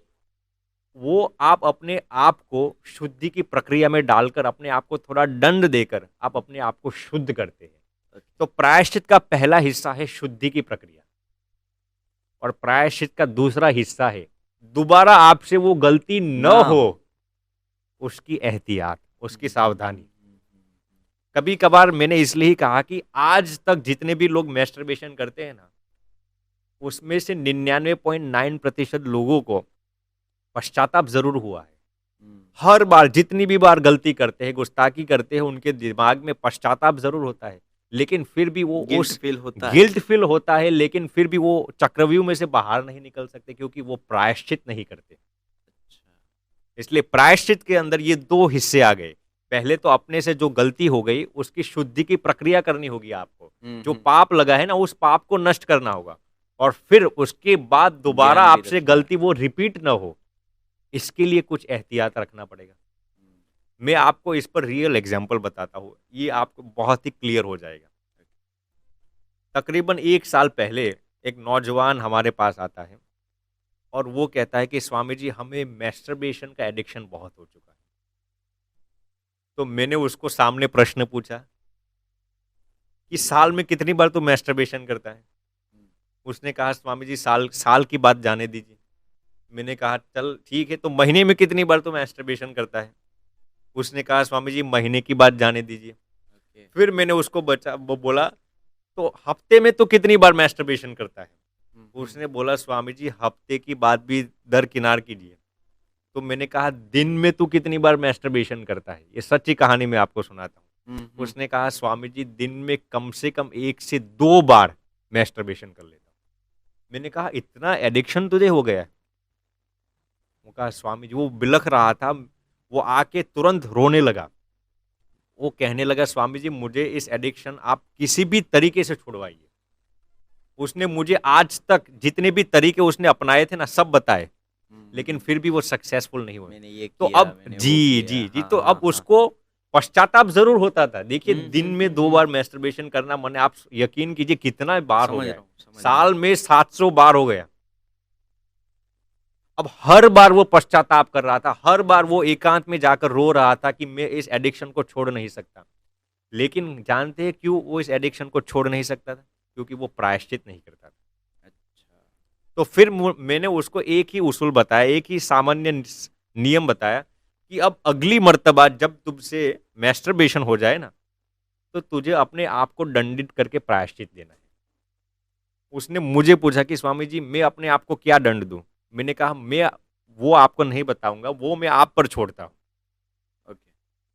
S1: वो आप अपने आप को शुद्धि की प्रक्रिया में डालकर अपने आप को थोड़ा दंड देकर आप अपने आप को शुद्ध करते हैं। तो प्रायश्चित का पहला हिस्सा है शुद्धि की प्रक्रिया, और प्रायश्चित का दूसरा हिस्सा है दोबारा आपसे वो गलती न
S2: ना
S1: हो, उसकी एहतियात, उसकी सावधानी। कभी कभार मैंने इसलिए ही कहा कि आज तक जितने भी लोग मैस्टरबेशन करते हैं ना, उसमें से 99.9% लोगों को पश्चाताप जरूर हुआ है। हर बार जितनी भी बार गलती करते हैं, गुस्ताखी करते हैं, उनके दिमाग में पश्चाताप जरूर होता है, लेकिन फिर भी वो
S2: गिल्ट फील होता है।
S1: गिल्ट फील होता है, लेकिन फिर भी वो चक्रव्यूह में से बाहर नहीं निकल सकते क्योंकि वो प्रायश्चित नहीं करते। इसलिए प्रायश्चित के अंदर ये दो हिस्से आ गए। पहले तो अपने से जो गलती हो गई उसकी शुद्धि की प्रक्रिया करनी होगी आपको, जो पाप लगा है ना उस पाप को नष्ट करना होगा, और फिर उसके बाद दोबारा
S2: ध्यान भी
S1: आपसे
S2: रखना है।
S1: गलती वो रिपीट ना हो, इसके लिए कुछ एहतियात रखना पड़ेगा। मैं आपको इस पर रियल एग्जाम्पल बताता हूँ, ये आपको बहुत ही क्लियर हो जाएगा। तकरीबन 1 साल पहले एक नौजवान हमारे पास आता है और वो कहता है कि स्वामी जी हमें मैस्टरबेशन का एडिक्शन बहुत हो चुका है। तो मैंने उसको सामने प्रश्न पूछा कि साल में कितनी बार तू मैस्टरबेशन करता है? उसने कहा स्वामी जी साल साल की बात जाने दीजिए। मैंने कहा चल ठीक है, तो महीने में कितनी बार तू मैस्टरबेशन करता है? उसने कहा स्वामी जी महीने की बात जाने दीजिए। फिर मैंने उसको वो बोला तो हफ्ते में तो कितनी बार मैस्टरबेशन करता है? उसने बोला स्वामी जी हफ्ते की बात भी दरकिनार कीजिए। तो मैंने कहा दिन में तू कितनी बार मैस्टरबेशन करता है? ये सच्ची कहानी मैं आपको सुनाता हूँ। उसने कहा स्वामी जी दिन में कम से कम 1 से 2 बार मैस्टरबेशन कर लेता हूँ। मैंने कहा इतना एडिक्शन तुझे हो गया है? वो कहा स्वामी जी, वो बिलख रहा था, वो आके तुरंत रोने लगा। वो कहने लगा स्वामी जी मुझे इस एडिक्शन आप किसी भी तरीके से छुड़वाइए। उसने मुझे आज तक जितने भी तरीके उसने अपनाए थे ना सब बताए, लेकिन फिर भी वो सक्सेसफुल नहीं हुए।
S2: मैंने ये
S1: तो
S2: किया,
S1: अब
S2: मैंने वो
S1: जी
S2: किया।
S1: जी जी
S2: हाँ,
S1: तो
S2: हाँ,
S1: अब उसको पश्चाताप जरूर होता था। देखिए दिन में 2
S2: हम्म।
S1: बार मैस्टरबेशन करना, मैंने आप यकीन कीजिए कितना बार हो
S2: समझ
S1: गया
S2: रहा हूँ, समझ रहा
S1: साल में 700 बार हो गया। अब हर बार वो पश्चाताप कर रहा था, हर बार वो एकांत में जाकर रो रहा था कि मैं इस एडिक्शन को छोड़ नहीं सकता। लेकिन जानते हैं क्यों वो इस एडिक्शन को छोड़ नहीं सकता था? क्योंकि वो प्रायश्चित नहीं करता था।
S2: अच्छा।
S1: तो फिर मैंने उसको एक ही उसूल बताया, एक ही सामान्य नियम बताया कि अब अगली मर्तबा जब तुमसे मैस्टरबेशन हो जाए ना, तो तुझे अपने आप को दंडित करके प्रायश्चित देना है। उसने मुझे पूछा कि स्वामी जी मैं अपने आप को क्या दंड दूं? मैंने कहा मैं वो आपको नहीं बताऊंगा, वो मैं आप पर छोड़ता हूं।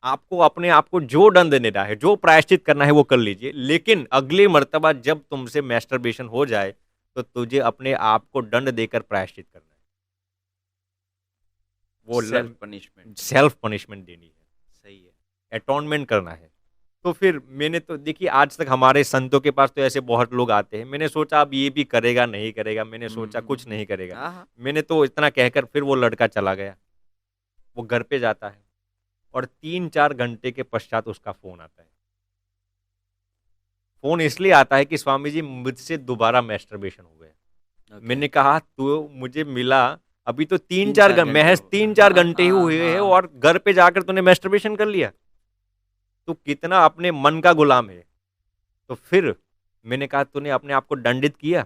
S1: आपको अपने आप को जो दंड देना है, जो प्रायश्चित करना है वो कर लीजिए, लेकिन अगली मर्तबा जब तुमसे मैस्टरबेशन हो जाए तो तुझे अपने आप को दंड देकर प्रायश्चित करना है, वो
S2: सेल्फ पनिशमेंट।
S1: सेल्फ पनिशमेंट देनी है,
S2: सही है।
S1: अटॉनमेंट करना है। तो फिर मैंने तो देखिए आज तक हमारे संतों के पास तो ऐसे बहुत लोग आते हैं, मैंने सोचा अब ये भी करेगा नहीं करेगा, मैंने सोचा कुछ नहीं करेगा,
S2: हाँ हाँ।
S1: मैंने तो इतना कहकर फिर वो लड़का चला गया। वो घर पे जाता है और 3-4 घंटे के पश्चात उसका फोन आता है। फोन इसलिए आता है कि स्वामी जी मुझसे दोबारा मैस्टरबेशन हो गया।
S2: Okay.
S1: मैंने कहा तो मुझे मिला अभी तो 3-4
S2: 3-4
S1: घंटे, महज
S2: घंटे हो गए।
S1: 3-4
S2: हाँ,
S1: घंटे ही
S2: हाँ,
S1: हुए हैं
S2: हाँ।
S1: और घर पे जाकर तूने मैस्टरबेशन कर लिया। तू कितना अपने मन का गुलाम है। तो फिर मैंने कहा तूने अपने आप को दंडित किया?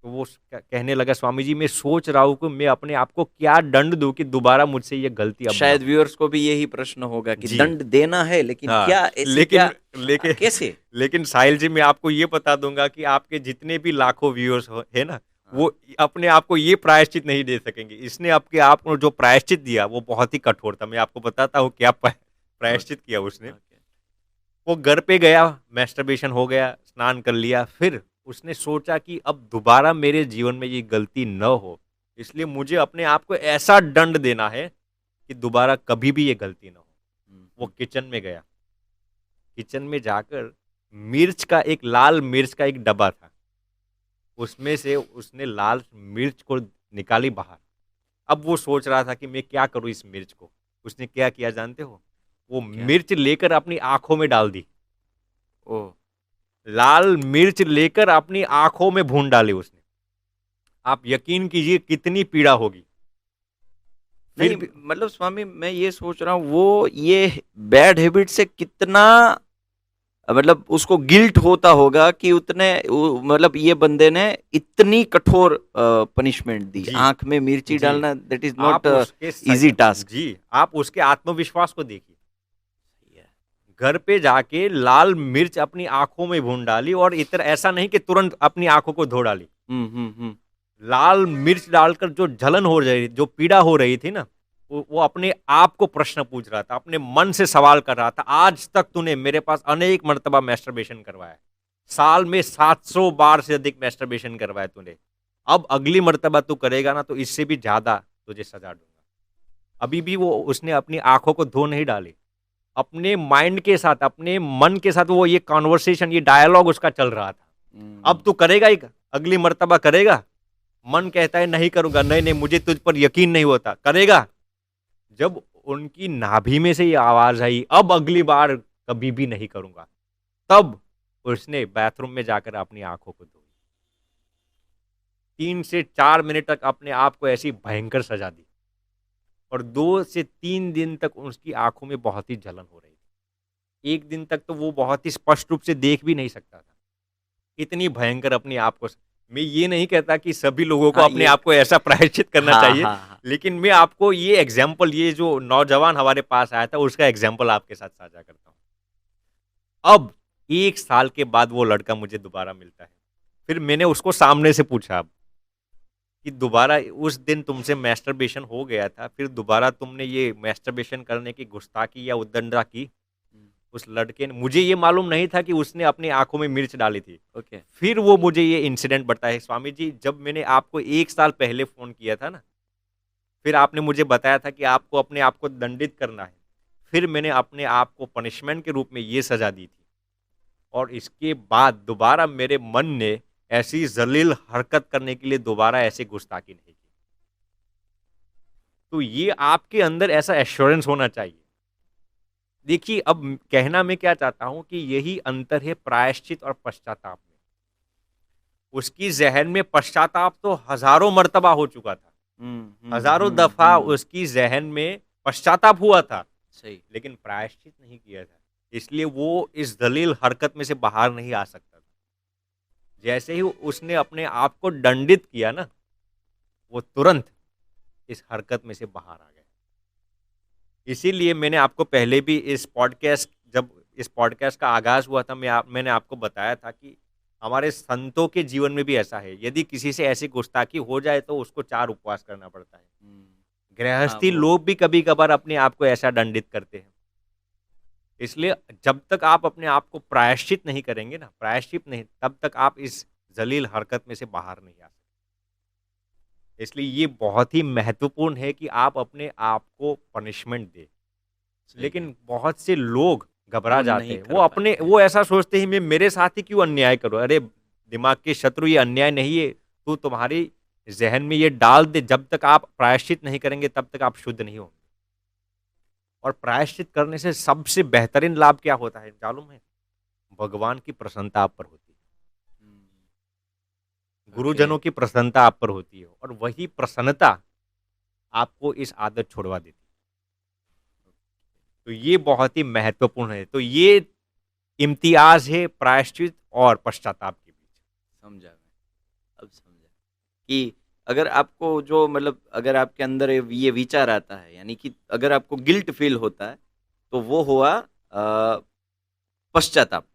S1: तो वो कहने लगा स्वामी जी मैं सोच रहा हूँ कि मैं अपने आप को क्या दंड दूं कि दोबारा मुझसे ये गलती अब ना
S2: शायद
S1: हो।
S2: व्यूअर्स को भी यही प्रश्न होगा कि
S1: जी।
S2: दंड देना है, लेकिन
S1: हाँ,
S2: क्या ऐसे
S1: लेकिन
S2: क्या
S1: लेकिन
S2: कैसे?
S1: लेकिन साहिल जी मैं आपको ये बता दूंगा कि आपके जितने भी लाखों व्यूअर्स है ना, वो अपने आप को ये प्रायश्चित नहीं दे सकेंगे। इसने आपके आप को जो प्रायश्चित दिया वो बहुत ही कठोर था। मैं आपको बताता हूँ क्या प्रायश्चित किया उसने। वो घर पे गया, मैस्टरबेशन हो गया, स्नान कर लिया, फिर उसने सोचा कि अब दोबारा मेरे जीवन में ये गलती न हो, इसलिए मुझे अपने आप को ऐसा दंड देना है कि दोबारा कभी भी ये गलती न हो। वो किचन में गया, किचन में जाकर मिर्च का एक लाल मिर्च का एक डब्बा था, उसमें से उसने लाल मिर्च को निकाली बाहर। अब वो सोच रहा था कि मैं क्या करूं इस मिर्च को। उसने क्या किया जानते हो? वो
S2: क्या?
S1: मिर्च लेकर अपनी आंखों में डाल दी।
S2: ओ,
S1: लाल मिर्च लेकर अपनी आंखों में भून डाली उसने। आप यकीन कीजिए कितनी पीड़ा होगी।
S2: नहीं मतलब स्वामी मैं ये सोच रहा हूँ वो ये बैड हैबिट से कितना मतलब उसको गिल्ट होता होगा कि उतने मतलब ये बंदे ने इतनी कठोर पनिशमेंट दी।
S1: जी,
S2: आंख में मिर्ची
S1: जी।
S2: डालना दैट इज
S1: आप
S2: नॉट
S1: उसके
S2: इजी टास्क।
S1: जी, आप उसके आत्मविश्वास को देखिए। घर पे जाके लाल मिर्च अपनी आंखों में भून डाली और इतना ऐसा नहीं कि तुरंत अपनी आंखों को धो डाली। लाल मिर्च डालकर जो जलन हो रही, जो पीड़ा हो रही थी ना, वो अपने आप को प्रश्न पूछ रहा था, अपने मन से सवाल कर रहा था। आज तक तूने मेरे पास अनेक मर्तबा मैस्टरबेशन करवाया, साल में 700 बार से अधिक मैस्टरबेशन करवाया तूने। अब अगली मर्तबा तू करेगा ना तो इससे भी ज्यादा तुझे सजा दूंगा। अभी भी वो उसने अपनी आंखों को धो नहीं डाली। अपने माइंड के साथ, अपने मन के साथ वो ये कॉन्वर्सेशन, ये डायलॉग उसका चल रहा था। अब तू करेगा ही, अगली मर्तबा करेगा? मन कहता है नहीं करूंगा, नहीं नहीं मुझे तुझ पर यकीन नहीं होता, करेगा? जब उनकी नाभि में से ये आवाज आई अब अगली बार कभी भी नहीं करूंगा, तब उसने बाथरूम में जाकर अपनी आंखों को धोई। 3 से 4 मिनट तक अपने आप को ऐसी भयंकर सजा दी और 2 से 3 दिन तक उसकी आंखों में बहुत ही जलन हो रही थी। एक दिन तक तो वो बहुत ही स्पष्ट रूप से देख भी नहीं सकता था, इतनी भयंकर अपने आप को। मैं ये नहीं कहता कि सभी लोगों को अपने आप को ऐसा प्रायश्चित करना चाहिए, लेकिन मैं आपको ये एग्जाम्पल, ये जो नौजवान हमारे पास आया था उसका एग्जाम्पल आपके साथ साझा करता हूँ। अब 1 साल के बाद वो लड़का मुझे दोबारा मिलता है। फिर मैंने उसको सामने से पूछा अब कि दोबारा उस दिन तुमसे मैस्टरबेशन हो गया था, फिर दोबारा तुमने ये मैस्टरबेशन करने की गुस्ताखी या उद्दंडता की? उस लड़के ने, मुझे ये मालूम नहीं था कि उसने अपनी आंखों में मिर्च डाली थी। फिर वो मुझे ये इंसिडेंट बताया, स्वामी जी जब मैंने आपको 1 साल पहले फोन किया था ना, फिर आपने मुझे बताया था कि आपको अपने आप को दंडित करना है, फिर मैंने अपने आप को पनिशमेंट के रूप में ये सजा दी थी, और इसके बाद दोबारा मेरे मन ने ऐसी जलील हरकत करने के लिए दोबारा ऐसी गुस्ताखी नहीं की। तो ये आपके अंदर ऐसा एश्योरेंस होना चाहिए। देखिए अब कहना मैं क्या चाहता हूं कि यही अंतर है प्रायश्चित और पश्चाताप में। उसकी जहन में पश्चाताप तो हजारों मर्तबा हो चुका था, हजारों दफा उसकी जहन में पश्चाताप हुआ था,
S2: सही,
S1: लेकिन प्रायश्चित नहीं किया था, इसलिए वो इस दलील हरकत में से बाहर नहीं आ सकता था। जैसे ही उसने अपने आप को दंडित किया ना, वो तुरंत इस हरकत में से बाहर आ गया। इसीलिए मैंने आपको पहले भी इस पॉडकास्ट, जब इस पॉडकास्ट का आगाज हुआ था, मैंने आपको बताया था कि हमारे संतों के जीवन में भी ऐसा है। यदि किसी से ऐसी गुस्ताखी हो जाए तो उसको 4 उपवास करना पड़ता है। गृहस्थी लोग भी कभी कभार अपने आप को ऐसा दंडित करते हैं। इसलिए जब तक आप अपने आप को प्रायश्चित नहीं करेंगे ना, प्रायश्चित नहीं, तब तक आप इस जलील हरकत में से बाहर नहीं आ सकते। इसलिए ये बहुत ही महत्वपूर्ण है कि आप अपने आप को पनिशमेंट दें।
S2: सही है।
S1: लेकिन बहुत से लोग घबरा
S2: वो
S1: जाते
S2: नहीं
S1: हैं,
S2: कर पाते हैं।
S1: वो ऐसा सोचते हैं मैं मेरे साथ ही क्यों अन्याय करूं, अरे दिमाग के शत्रु ये अन्याय नहीं है, तू तुम्हारी जहन में ये डाल दे, जब तक आप प्रायश्चित नहीं करेंगे तब तक आप शुद्ध नहीं होंगे। और प्रायश्चित करने से सबसे बेहतरीन लाभ क्या होता है मालूम है? भगवान की प्रसन्नता आप पर होती है,
S2: ओके।
S1: गुरुजनों की प्रसन्नता आप पर होती है, और वही प्रसन्नता आपको इस आदत छुड़वा देती है। तो ये बहुत ही महत्वपूर्ण है। तो ये इम्तियाज है प्रायश्चित और पश्चाताप के बीच।
S2: समझा मैं, अब समझा कि अगर आपको जो मतलब अगर आपके अंदर ये विचार आता है, यानी कि अगर आपको गिल्ट फील होता है, तो वो हुआ पश्चाताप।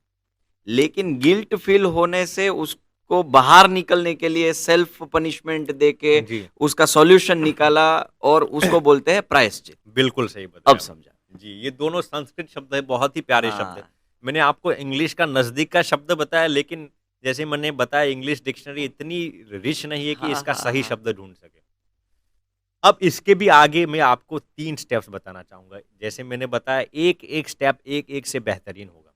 S2: लेकिन गिल्ट फील होने से उसको बाहर निकलने के लिए सेल्फ पनिशमेंट देके
S1: जी,
S2: उसका सॉल्यूशन निकाला, और उसको बोलते हैं प्रायश्चित।
S1: बिल्कुल सही
S2: अब
S1: बताया
S2: समझा।
S1: आपने। जी, ये दोनों संस्कृत शब्द है, बहुत ही प्यारे शब्द है।
S2: हाँ।
S1: मैंने आपको इंग्लिश का नज़दीक का शब्द बताया, लेकिन जैसे मैंने बताया इंग्लिश डिक्शनरी इतनी रिच नहीं है कि
S2: हाँ,
S1: इसका
S2: हाँ,
S1: सही
S2: हाँ।
S1: शब्द ढूँढ सके। अब इसके भी आगे मैं आपको 3 स्टेप्स बताना चाहूँगा। जैसे मैंने बताया एक-एक स्टेप एक-एक से बेहतरीन होगा।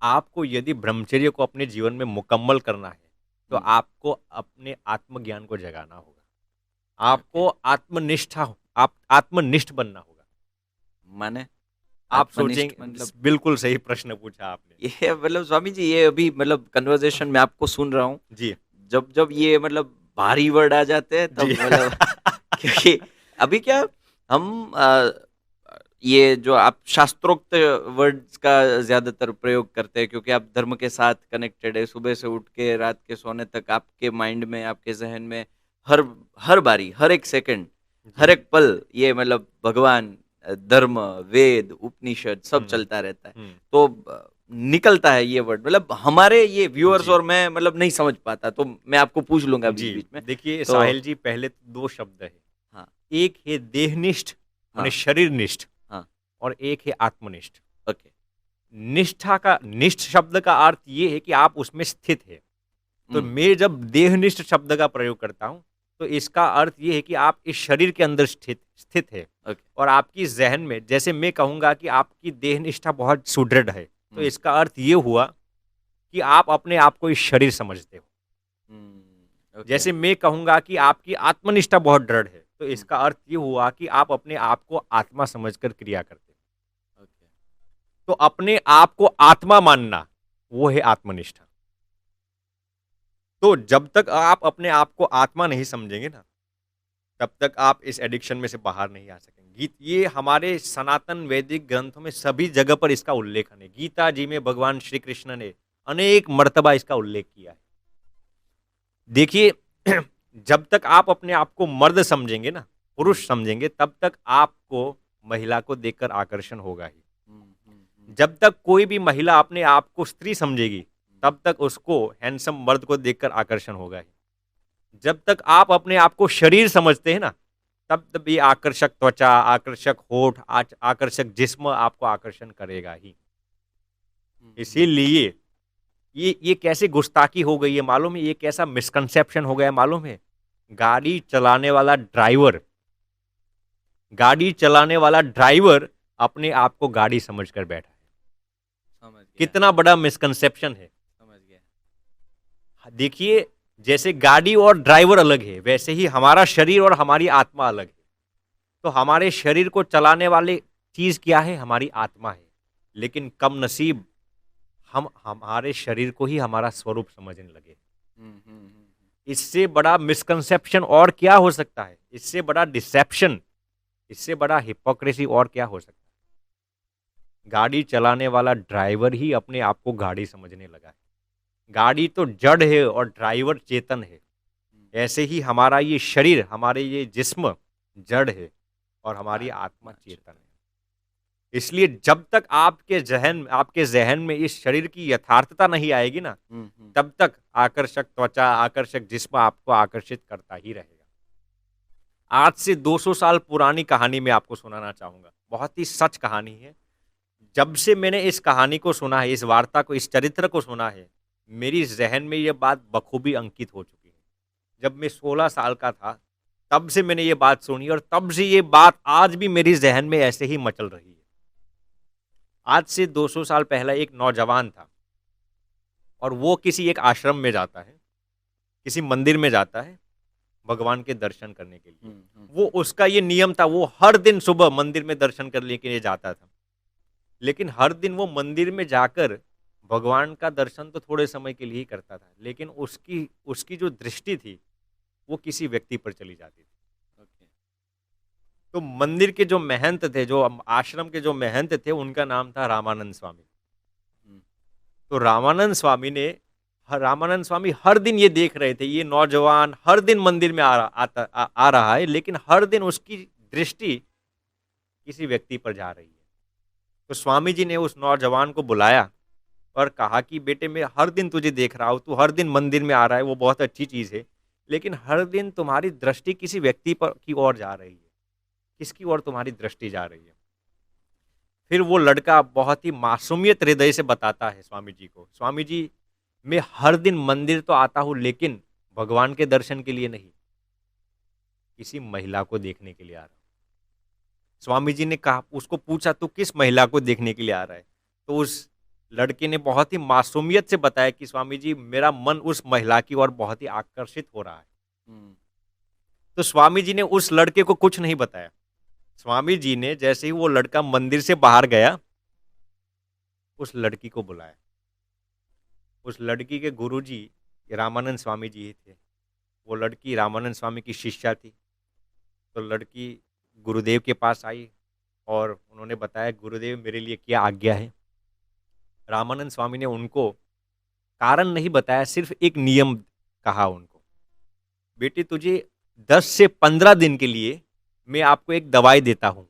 S1: आपको यदि ब्रह्मचर्य को अपने जीवन में मुकम्मल करना है, तो
S2: हुँ,
S1: आपको अपने आत्मज्ञान को जगाना होगा।
S2: ओके।
S1: आपको आप आत्मनिष्ठ बनना होगा।
S2: माने
S1: आप
S2: आत्मनिष्ठ
S1: सोचेंगे
S2: मतलब
S1: बिल्कुल सही प्रश्न पूछा आपने।
S2: ये मतलब स्वामी जी, ये अभी मतलब कन्वर्सेशन में आपको सुन रहा हूँ।
S1: जी,
S2: जब जब ये मतलब भारी वर्ड आ जाते हैं
S1: जी।
S2: तब मतलब क्योंकि अभी क्या हम ये जो आप शास्त्रोक्त वर्ड्स का ज्यादातर प्रयोग करते हैं, क्योंकि आप धर्म के साथ कनेक्टेड है। सुबह से उठ के रात के सोने तक आपके माइंड में, आपके जहन में हर हर बारी, हर एक सेकंड, हर
S1: जी।
S2: एक पल ये मतलब भगवान, धर्म, वेद, उपनिषद सब
S1: हुँ,
S2: चलता रहता है।
S1: हुँ।
S2: तो निकलता है ये वर्ड, मतलब हमारे ये व्यूअर्स
S1: जी,
S2: और मैं मतलब नहीं समझ पाता, तो मैं आपको पूछ लूंगा बीच
S1: जी।
S2: बीच में।
S1: देखिए
S2: तो
S1: साहिल जी, पहले 2 शब्द हैं।
S2: हाँ,
S1: एक है देहनिष्ठ माने
S2: हाँ,
S1: शरीरनिष्ठ,
S2: हाँ,
S1: और एक है आत्मनिष्ठ।
S2: ओके।
S1: निष्ठ शब्द का अर्थ ये है कि आप उसमें स्थित है। तो
S2: हम्म,
S1: मैं जब देहनिष्ठ शब्द का प्रयोग करता हूँ, तो इसका अर्थ ये है कि आप इस शरीर के अंदर स्थित स्थित है,
S2: ओके।
S1: और आपकी ज़हन में, जैसे मैं कहूँगा कि आपकी देहनिष्ठा बहुत सुदृढ़ है, तो
S2: हम्म,
S1: इसका अर्थ ये हुआ कि आप अपने आप को इस शरीर समझते हो।
S2: ओके।
S1: जैसे मैं कहूँगा कि आपकी आत्मनिष्ठा बहुत दृढ़ है, तो
S2: हम्म,
S1: इसका अर्थ ये हुआ कि आप अपने आप को आत्मा समझकर क्रिया करते हो।
S2: ओके।
S1: तो अपने आप को आत्मा मानना, वो है आत्मनिष्ठा। तो जब तक आप अपने आप को आत्मा नहीं समझेंगे ना, तब तक आप इस एडिक्शन में से बाहर नहीं आ सकेंगे। गीत ये हमारे सनातन वैदिक ग्रंथों में सभी जगह पर इसका उल्लेखन है। गीता जी में भगवान श्री कृष्ण ने अनेक मर्तबा इसका उल्लेख किया है। देखिए, जब तक आप अपने आप को मर्द समझेंगे ना,
S2: हम्म,
S1: पुरुष समझेंगे, तब तक आपको महिला को देखकर आकर्षण होगा ही।
S2: हम्म।
S1: जब तक कोई भी महिला अपने आप को स्त्री समझेगी, तब तक उसको हैंडसम मर्द को देखकर आकर्षण होगा ही। जब तक आप अपने आप को शरीर समझते हैं ना, तब तब ये आकर्षक त्वचा, आकर्षक होठ, आकर्षक जिस्म आपको आकर्षण करेगा ही। इसीलिए ये कैसे गुस्ताखी हो गई है मालूम है? ये कैसा मिसकंसेप्शन हो गया है मालूम है? गाड़ी चलाने वाला ड्राइवर गाड़ी चलाने वाला ड्राइवर अपने आप को गाड़ी समझकर बैठा है।
S2: समझ गया,
S1: कितना बड़ा मिसकंसेप्शन है।
S2: समझ गया।
S1: देखिए, जैसे गाड़ी और ड्राइवर अलग है, वैसे ही हमारा शरीर और हमारी आत्मा अलग है। तो हमारे शरीर को चलाने वाली चीज क्या है? हमारी आत्मा है। लेकिन कम नसीब हम हमारे शरीर को ही हमारा स्वरूप समझने लगे। इससे बड़ा मिसकंसेप्शन और क्या हो सकता है? इससे बड़ा डिसेप्शन, इससे बड़ा हिपोक्रेसी और क्या हो सकता है? गाड़ी चलाने वाला ड्राइवर ही अपने आप को गाड़ी समझने लगा है। गाड़ी तो जड़ है और ड्राइवर चेतन है। ऐसे ही हमारा ये शरीर, हमारे ये जिस्म जड़ है, और हमारी आत्मा चेतन है। इसलिए जब तक आपके जहन में इस शरीर की यथार्थता नहीं आएगी ना, तब तक आकर्षक त्वचा, आकर्षक जिस्म आपको आकर्षित करता ही रहेगा। आज से 200 साल पुरानी कहानी मैं आपको सुनाना चाहूंगा। बहुत ही सच कहानी है। जब से मैंने इस कहानी को सुना है, इस वार्ता को, इस चरित्र को सुना है, मेरी जहन में ये बात बखूबी अंकित हो चुकी है। जब मैं 16 साल का था, तब से मैंने ये बात सुनी और तब से ये बात आज भी मेरी जहन में ऐसे ही मचल रही है। आज से 200 साल पहले एक नौजवान था और वो किसी एक आश्रम में जाता है, किसी मंदिर में जाता है भगवान के दर्शन करने के लिए। वो उसका ये नियम था, वो हर दिन सुबह मंदिर में दर्शन करने के लिए जाता था। लेकिन हर दिन वो मंदिर में जाकर भगवान का दर्शन तो थोड़े समय के लिए ही करता था, लेकिन उसकी उसकी जो दृष्टि थी वो किसी व्यक्ति पर चली जाती थी। तो मंदिर के जो महंत थे, जो आश्रम के जो महंत थे, उनका नाम था रामानंद स्वामी। तो रामानंद स्वामी हर दिन ये देख रहे थे, ये नौजवान हर दिन मंदिर में आ रहा है, लेकिन हर दिन उसकी दृष्टि किसी व्यक्ति पर जा रही है। तो स्वामी जी ने उस नौजवान को बुलाया और कहा कि बेटे, मैं हर दिन तुझे देख रहा हूँ, तू हर दिन मंदिर में आ रहा है, वो बहुत अच्छी चीज़ है, लेकिन हर दिन तुम्हारी दृष्टि किसी व्यक्ति पर की ओर जा रही है। किसकी ओर तुम्हारी दृष्टि जा रही है? फिर वो लड़का बहुत ही मासूमियत हृदय से बताता है स्वामी जी को, स्वामी जी, मैं हर दिन मंदिर तो आता हूँ, लेकिन भगवान के दर्शन के लिए नहीं, किसी महिला को देखने के लिए आ रहा हूँ। स्वामी जी ने कहा, उसको पूछा, तू किस महिला को देखने के लिए आ रहा है? तो उस लड़के ने बहुत ही मासूमियत से बताया कि स्वामी जी, मेरा मन उस महिला की ओर बहुत ही आकर्षित हो रहा है। तो स्वामी जी ने उस लड़के को कुछ नहीं बताया। स्वामी जी ने जैसे ही वो लड़का मंदिर से बाहर गया, उस लड़की को बुलाया। उस लड़की के गुरुजी रामानंद स्वामी जी ही थे। वो लड़की रामानंद स्वामी की शिष्या थी। तो लड़की गुरुदेव के पास आई और उन्होंने बताया, गुरुदेव, मेरे लिए क्या आज्ञा है? रामानंद स्वामी ने उनको कारण नहीं बताया, सिर्फ एक नियम कहा उनको, बेटे, तुझे 10 से 15 दिन के लिए मैं आपको एक दवाई देता हूं,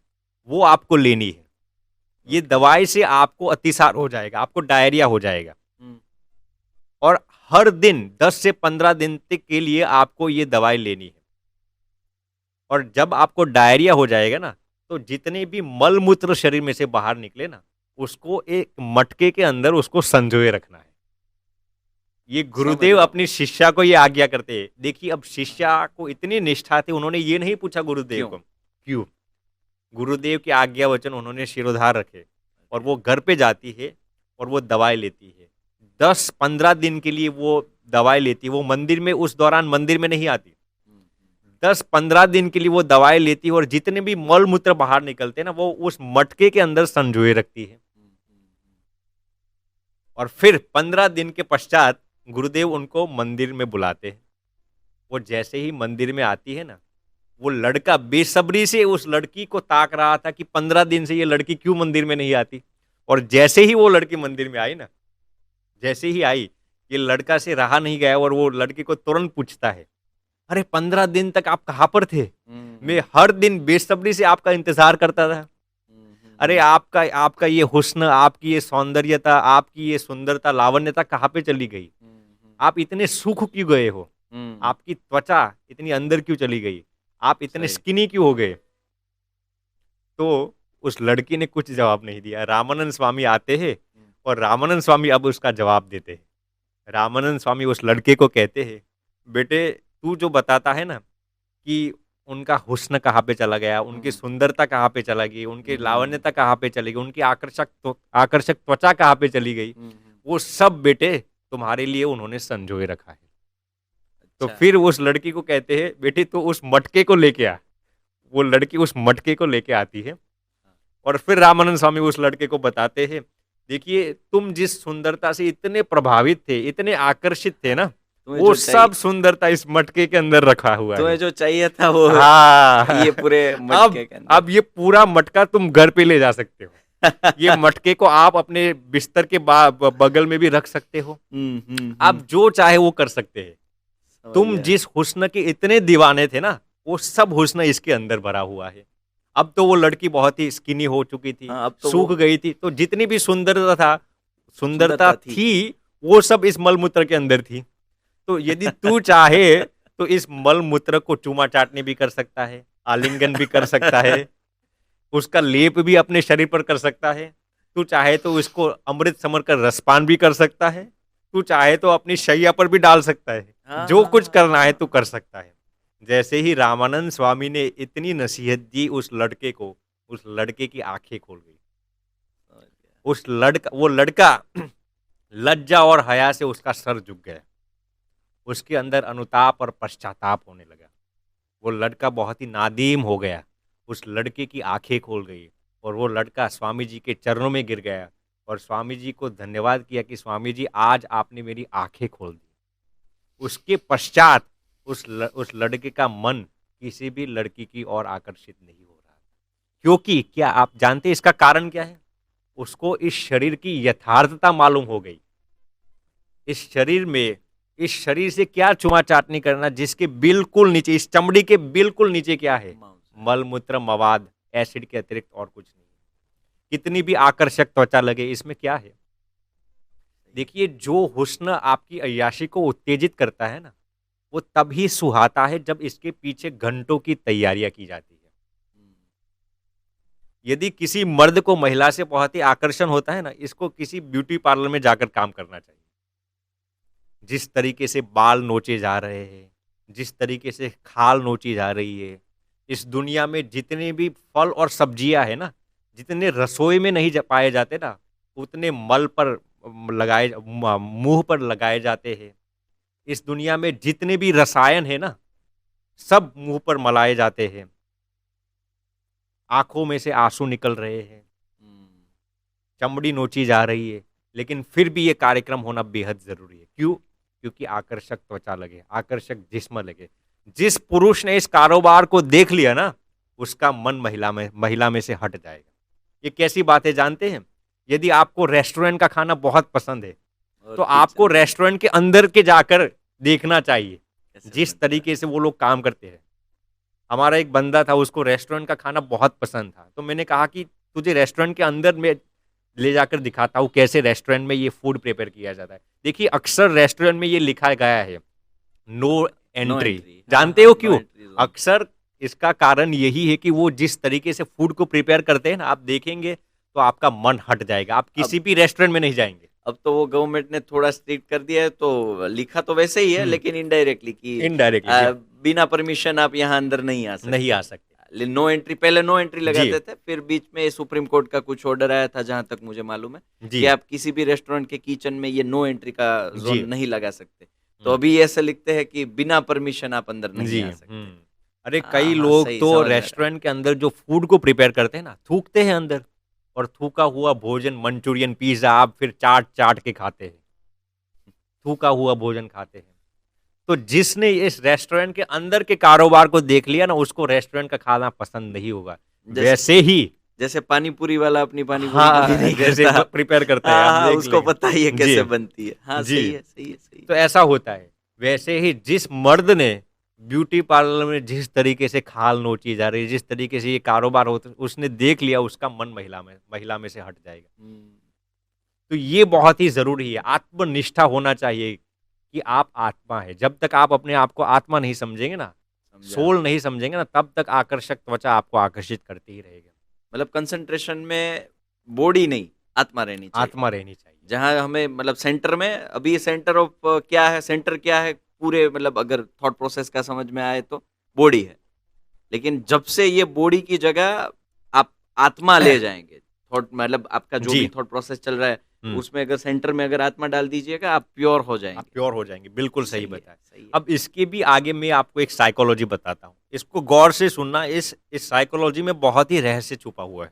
S1: वो आपको लेनी है। ये दवाई से आपको अतिसार हो जाएगा, आपको डायरिया हो जाएगा, और हर दिन 10 से 15 दिन तक के लिए आपको ये दवाई लेनी है। और जब आपको डायरिया हो जाएगा ना, तो जितने भी मल मूत्र शरीर में से बाहर निकले ना, उसको एक मटके के अंदर उसको संजोए रखना है। ये गुरुदेव अपनी शिष्या को ये आज्ञा करते हैं। देखिए, अब शिष्या को इतनी निष्ठा थी, उन्होंने ये नहीं पूछा गुरुदेव को क्यों। गुरुदेव की आज्ञा वचन उन्होंने शिरोधार रखे और वो घर पे जाती है और वो दवाई लेती है। 10-15 दिन के लिए वो दवाई लेती है। वो मंदिर में, उस दौरान मंदिर में नहीं आती। 10-15 दिन के लिए वो दवाई लेती है और जितने भी मल मूत्र बाहर निकलते हैं ना, वो उस मटके के अंदर संजोए रखती है। और फिर 15 दिन के पश्चात गुरुदेव उनको मंदिर में बुलाते हैं। वो जैसे ही मंदिर में आती है ना, वो लड़का बेसब्री से उस लड़की को ताक रहा था कि 15 दिन से ये लड़की क्यों मंदिर में नहीं आती। और जैसे ही वो लड़की मंदिर में आई ना, जैसे ही आई, ये लड़का से रहा नहीं गया और वो लड़की को तुरंत पूछता है, अरे 15 दिन तक आप कहाँ पर थे? मैं हर दिन बेसब्री से आपका इंतजार करता था। अरे आपका ये हुस्न, आपकी ये सौंदर्यता, आपकी ये सुंदरता, लावण्यता कहाँ पे चली गई? आप इतने सूख क्यों गए हो? आपकी त्वचा इतनी अंदर क्यों चली गई? आप इतने स्किनी क्यों हो गए? तो उस लड़की ने कुछ जवाब नहीं दिया। रामानंद स्वामी आते हैं और रामानंद स्वामी अब उसका जवाब देते हैं। रामानंद स्वामी उस लड़के को कहते हैं, बेटे, तू जो बताता है ना कि उनका हुस्न कहाँ पे चला गया, उनकी सुंदरता कहाँ पे चला गई, उनकी लावण्यता कहाँ पे चली गई, उनकी आकर्षक त्वचा कहाँ पे चली गई, वो सब बेटे तुम्हारे लिए उन्होंने संजोए रखा है। तो फिर उस लड़की को कहते हैं, बेटे तो उस मटके को लेके आ। वो लड़की उस मटके को लेके आती है और फिर रामानंद स्वामी उस लड़के को बताते हैं, देखिए, तुम जिस सुंदरता से इतने प्रभावित थे, इतने आकर्षित थे ना, वो सब सुंदरता इस मटके के अंदर रखा हुआ है।
S2: तुम्हें जो चाहिए था वो,
S1: हाँ,
S2: ये पूरे मटके के अंदर।
S1: अब ये पूरा मटका तुम घर पे ले जा सकते हो। ये मटके को आप अपने बिस्तर के बगल में भी रख सकते हो। आप जो चाहे वो कर सकते हैं। तुम जिस हुस्न के इतने दीवाने थे ना, वो सब हुस्न इसके अंदर भरा हुआ है। अब तो वो लड़की बहुत ही स्किनी हो चुकी थी,
S2: अब तो
S1: सूख गई थी, तो जितनी भी सुंदरता थी वो सब इस मलमूत्र के अंदर थी। तो यदि तू चाहे तो इस मलमूत्र को चूमा चाटने भी कर सकता है, आलिंगन भी कर सकता है, उसका लेप भी अपने शरीर पर कर सकता है। तू चाहे तो इसको अमृत समर कर रसपान भी कर सकता है। तू चाहे तो अपनी शैया पर भी डाल सकता है,
S2: हाँ,
S1: जो
S2: हाँ,
S1: कुछ
S2: हाँ,
S1: करना है
S2: हाँ।
S1: तू कर सकता है। जैसे ही रामानंद स्वामी ने इतनी नसीहत दी उस लड़के को, उस लड़के की आंखें खोल गई।
S2: समझ गया।
S1: वो लड़का लज्जा और हया से उसका सर झुक गया। उसके अंदर अनुताप और पश्चाताप होने लगा। वो लड़का बहुत ही नादीम हो गया। उस लड़के की आंखें खोल गई और वो लड़का स्वामी जी के चरणों में गिर गया और स्वामी जी को धन्यवाद किया कि स्वामी जी आज आपने मेरी आंखें खोल दी। उसके पश्चात उस लड़के का मन किसी भी लड़की की ओर आकर्षित नहीं हो रहा। क्योंकि क्या आप जानते हैं इसका कारण क्या है? उसको इस शरीर की यथार्थता मालूम हो गई। इस शरीर में, इस शरीर से क्या चुमा चाटनी करना जिसके बिल्कुल नीचे, इस चमड़ी के बिल्कुल नीचे क्या है?
S2: मांस है।
S1: मल मूत्र मवाद, एसिड के अतिरिक्त और कुछ नहीं। कितनी भी आकर्षक त्वचा लगे, इसमें क्या है? देखिए, जो हुस्न आपकी अय्याशी को उत्तेजित करता है ना, वो तभी सुहाता है जब इसके पीछे घंटों की तैयारियां की जाती है।
S2: हम्म,
S1: यदि किसी मर्द को महिला से बहुत ही आकर्षण होता है ना, इसको किसी ब्यूटी पार्लर में जाकर काम करना चाहिए। जिस तरीके से बाल नोचे जा रहे हैं, जिस तरीके से खाल नोची जा रही है, इस दुनिया में जितने भी फल और सब्जियां है ना, जितने रसोई में नहीं पाए जाते ना, उतने मल पर मुंह पर लगाए जाते हैं। इस दुनिया में जितने भी रसायन है ना, सब मुंह पर मलाए जाते हैं। आंखों में से आंसू निकल रहे हैं,
S2: हम्म,
S1: चमड़ी नोची जा रही है, लेकिन फिर भी ये कार्यक्रम होना बेहद जरूरी है। क्यों? क्योंकि आकर्षक त्वचा लगे, आकर्षक जिस्म लगे। जिस पुरुष ने इस कारोबार को देख लिया ना, उसका मन महिला में से हट जाएगा। ये कैसी बात है जानते हैं? यदि आपको रेस्टोरेंट का खाना बहुत पसंद है,
S2: और
S1: तो आपको
S2: किचन
S1: रेस्टोरेंट के अंदर के जाकर देखना चाहिए
S2: कैसे
S1: जिस
S2: बनता है।
S1: तरीके से वो लोग काम करते हैं। हमारा एक बंदा था, उसको रेस्टोरेंट का खाना बहुत पसंद था, तो मैंने कहा कि तुझे रेस्टोरेंट के अंदर में ले जाकर दिखाता हूँ कैसे रेस्टोरेंट में ये फूड प्रिपेयर किया जाता है। देखिए, अक्सर रेस्टोरेंट में ये लिखा गया है नो
S2: नो
S1: एंट्री।
S2: एंट्री, हाँ
S1: जानते
S2: हाँ,
S1: हो
S2: नो
S1: क्यों?
S2: Entry zone.
S1: अक्सर इसका कारण यही है कि वो जिस तरीके से फूड को प्रिपेयर करते हैं ना, आप देखेंगे तो आपका मन हट जाएगा, आप किसी
S2: अब
S1: भी रेस्टोरेंट में नहीं जाएंगे।
S2: अब तो वो गवर्नमेंट ने थोड़ा स्ट्रिक्ट कर दिया है, तो लिखा तो वैसे ही है लेकिन इनडायरेक्टली कि
S1: इनडायरेक्टली जी,
S2: बिना परमिशन आप यहाँ अंदर नहीं आ
S1: नहीं
S2: सकते।
S1: आ सकते
S2: नो एंट्री, पहले नो एंट्री
S1: जी।
S2: लगाते थे, फिर बीच में सुप्रीम कोर्ट का कुछ ऑर्डर आया था जहां तक मुझे मालूम है कि
S1: जी
S2: आप किसी भी रेस्टोरेंट के किचन में ये नो एंट्री का जोन
S1: जी
S2: नहीं लगा सकते। तो
S1: हम्म,
S2: अभी ऐसे लिखते हैं कि बिना परमिशन आप अंदर नहीं
S1: जी
S2: आ सकते।
S1: अरे
S2: हाँ
S1: कई
S2: हाँ,
S1: लोग
S2: सही
S1: तो
S2: समझ में आ रहा है।
S1: रेस्टोरेंट के अंदर जो फूड को प्रिपेयर करते हैं ना, थूकते हैं अंदर, और थूका हुआ भोजन, मंचूरियन, पिज्जा आप फिर चाट चाट के खाते हैं, थूका हुआ भोजन खाते हैं। तो जिसने इस रेस्टोरेंट के अंदर के कारोबार को देख लिया ना, उसको रेस्टोरेंट का खाना पसंद नहीं होगा।
S2: जैसे
S1: वैसे ही
S2: जैसे पानी पूरी वाला अपनी पानी पूरी
S1: हाँ,
S2: कभी नहीं
S1: जैसे
S2: करता।
S1: प्रिपेयर करता है,
S2: हाँ
S1: आप
S2: हाँ,
S1: देख
S2: उसको
S1: लेंगे।
S2: पता ही है
S1: जी
S2: कैसे बनती है। हाँ
S1: जी,
S2: सही है, सही है, सही है।
S1: तो ऐसा होता है। वैसे ही जिस मर्द ने ब्यूटी पार्लर में जिस तरीके से खाल नोची जा रही है, जिस तरीके से ये कारोबार होता है, उसने देख लिया, उसका मन महिला में से हट जाएगा।
S2: हम्म,
S1: तो ये बहुत ही जरूरी है, आत्मनिष्ठा होना चाहिए कि आप आत्मा है। जब तक आप अपने आप को आत्मा नहीं समझेंगे ना,
S2: समझा।
S1: सोल नहीं समझेंगे ना, तब तक आकर्षक त्वचा आपको आकर्षित करती ही रहेगी।
S2: मतलब कंसंट्रेशन में बॉडी नहीं, आत्मा रहनी चाहिए।
S1: आत्मा रहनी चाहिए।
S2: जहाँ हमें मतलब सेंटर में, अभी सेंटर ऑफ क्या है, सेंटर क्या है पूरे, मतलब अगर थॉट प्रोसेस का समझ में आए तो बॉडी है। लेकिन जब से ये बॉडी की जगह आप आत्मा ले जाएंगे, थॉट मतलब आपका जो
S1: जी
S2: भी थॉट प्रोसेस चल रहा है
S1: हम्म,
S2: उसमें अगर सेंटर में अगर आत्मा डाल दीजिएगा, आप प्योर हो
S1: आप
S2: जाएंगे।
S1: प्योर हो जाएंगे, बिल्कुल सही
S2: सही है,
S1: बताया।
S2: सही है।
S1: अब इसके भी आगे मैं आपको एक साइकोलॉजी बताता हूँ, इसको गौर से सुनना। इस साइकोलॉजी में बहुत ही रहस्य छुपा हुआ है।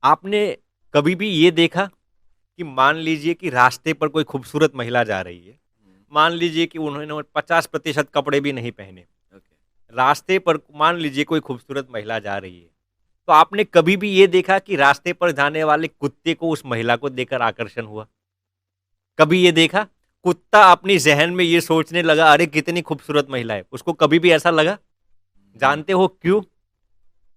S1: आपने कभी भी ये देखा कि मान लीजिए कि रास्ते पर कोई खूबसूरत महिला जा रही है, मान लीजिए कि उन्होंने 50% कपड़े भी नहीं पहने,
S2: ओके।
S1: रास्ते पर मान लीजिए कोई खूबसूरत महिला जा रही है, तो आपने कभी भी ये देखा कि रास्ते पर जाने वाले कुत्ते को उस महिला को देखकर आकर्षण हुआ? कभी ये देखा? कुत्ता अपनी जहन में ये सोचने लगा, अरे कितनी खूबसूरत महिला है, उसको कभी भी ऐसा लगा? जानते हो क्यों?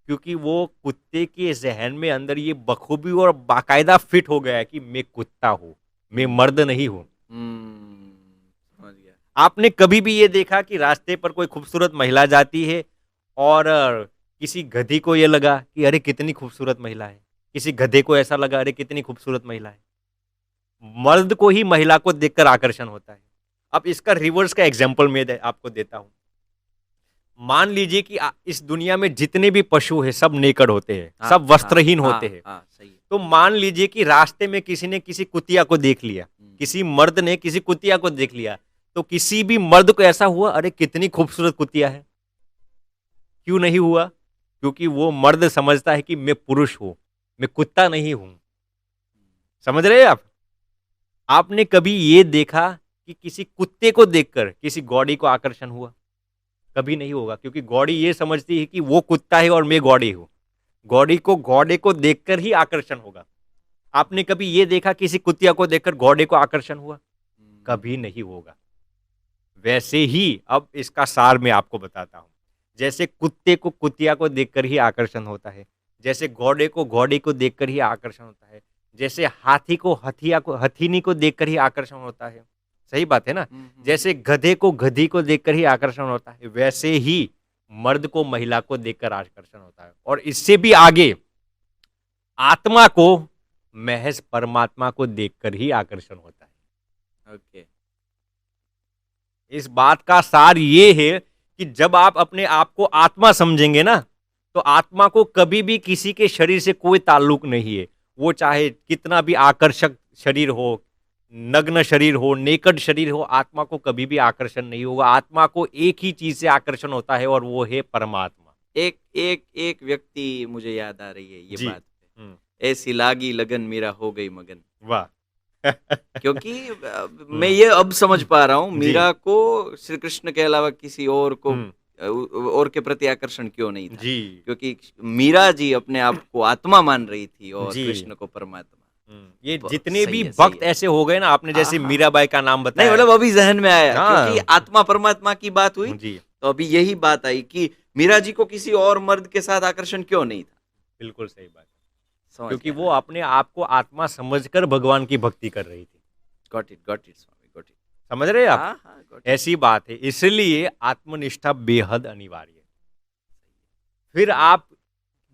S1: क्योंकि वो कुत्ते के जहन में अंदर ये बखूबी और बाकायदा फिट हो गया है कि मैं कुत्ता हूं, मैं मर्द नहीं हूं।
S2: समझ गया।
S1: आपने कभी भी ये देखा कि रास्ते पर कोई खूबसूरत महिला जाती है और किसी गधी को ये लगा कि अरे कितनी खूबसूरत महिला है, किसी गधे को ऐसा लगा अरे कितनी खूबसूरत महिला है? मर्द को ही महिला को देखकर आकर्षण होता है। अब इसका रिवर्स का एग्जाम्पल मैं आपको देता हूं। मान लीजिए कि इस दुनिया में जितने भी पशु हैं सब नेकड़ होते हैं,
S2: हाँ,
S1: सब वस्त्रहीन
S2: हाँ,
S1: होते हैं।
S2: हाँ, सही है।
S1: तो मान लीजिए कि रास्ते में किसी ने किसी कुतिया को देख लिया, किसी मर्द ने किसी कुतिया को देख लिया, तो किसी भी मर्द को ऐसा हुआ अरे कितनी खूबसूरत कुतिया है? क्यों नहीं हुआ? क्योंकि वो मर्द समझता है कि मैं पुरुष हूं, मैं कुत्ता नहीं हूं। समझ रहे हैं आप? आपने कभी ये देखा कि किसी कुत्ते को देखकर किसी गौड़ी को आकर्षण हुआ? कभी नहीं होगा, क्योंकि गौड़ी ये समझती है कि वो कुत्ता है और मैं गौड़ी हूं। गौड़ी को घोड़े को देखकर ही आकर्षण होगा। आपने कभी ये देखा किसी कुतिया को देखकर घोड़े को आकर्षण हुआ? कभी नहीं होगा। वैसे ही अब इसका सार मैं आपको बताता हूं। जैसे कुत्ते को कुतिया को देखकर ही आकर्षण होता है, जैसे घोड़े को देखकर ही आकर्षण होता है, जैसे हाथी को हथीनी को देखकर ही आकर्षण होता है। सही बात है ना? जैसे गधे को गधी को देखकर ही आकर्षण होता है, वैसे ही मर्द को महिला को देखकर आकर्षण होता है। और इससे भी आगे आत्मा को महज परमात्मा को देखकर ही आकर्षण होता है।
S2: ओके।
S1: इस बात का सार ये है कि जब आप अपने आप को आत्मा समझेंगे ना, तो आत्मा को कभी भी किसी के शरीर से कोई ताल्लुक नहीं है। वो चाहे कितना भी आकर्षक शरीर हो, नग्न शरीर हो, नेकड शरीर हो, आत्मा को कभी भी आकर्षण नहीं होगा। आत्मा को एक ही चीज से आकर्षण होता है और वो है परमात्मा।
S2: एक एक एक व्यक्ति मुझे याद आ रही है ये
S1: जी।
S2: बात पे। ऐसी लागी लगन मेरा हो गई मगन।
S1: वाह।
S2: क्योंकि मैं ये अब समझ पा रहा हूँ
S1: जी।
S2: मीरा को श्री कृष्ण के अलावा किसी और को और के प्रति आकर्षण क्यों नहीं था।
S1: जी।
S2: क्योंकि मीरा जी अपने आप को आत्मा मान रही थी और
S1: जी।
S2: कृष्ण को परमात्मा।
S1: ये
S2: ब-
S1: जितने
S2: सही
S1: भी
S2: है, सही
S1: भक्त
S2: है।
S1: ऐसे हो गए ना, आपने जैसे
S2: हाँ।
S1: मीराबाई का नाम
S2: नहीं
S1: बताया।
S2: मतलब अभी जहन में आया
S1: हाँ।
S2: क्योंकि आत्मा परमात्मा की बात हुई
S1: जी,
S2: तो अभी यही बात आई कि मीरा जी को किसी और मर्द के साथ आकर्षण क्यों नहीं था।
S1: बिल्कुल सही बात।
S2: समझ
S1: क्योंकि
S2: गया।
S1: वो अपने आप को आत्मा समझकर भगवान की भक्ति कर रही थी।
S2: Got it Swami got it.
S1: समझ रहे हैं आप?
S2: हाँ हाँ got it।
S1: ऐसी बात है, इसलिए आत्मनिष्ठा बेहद अनिवार्य है। फिर आप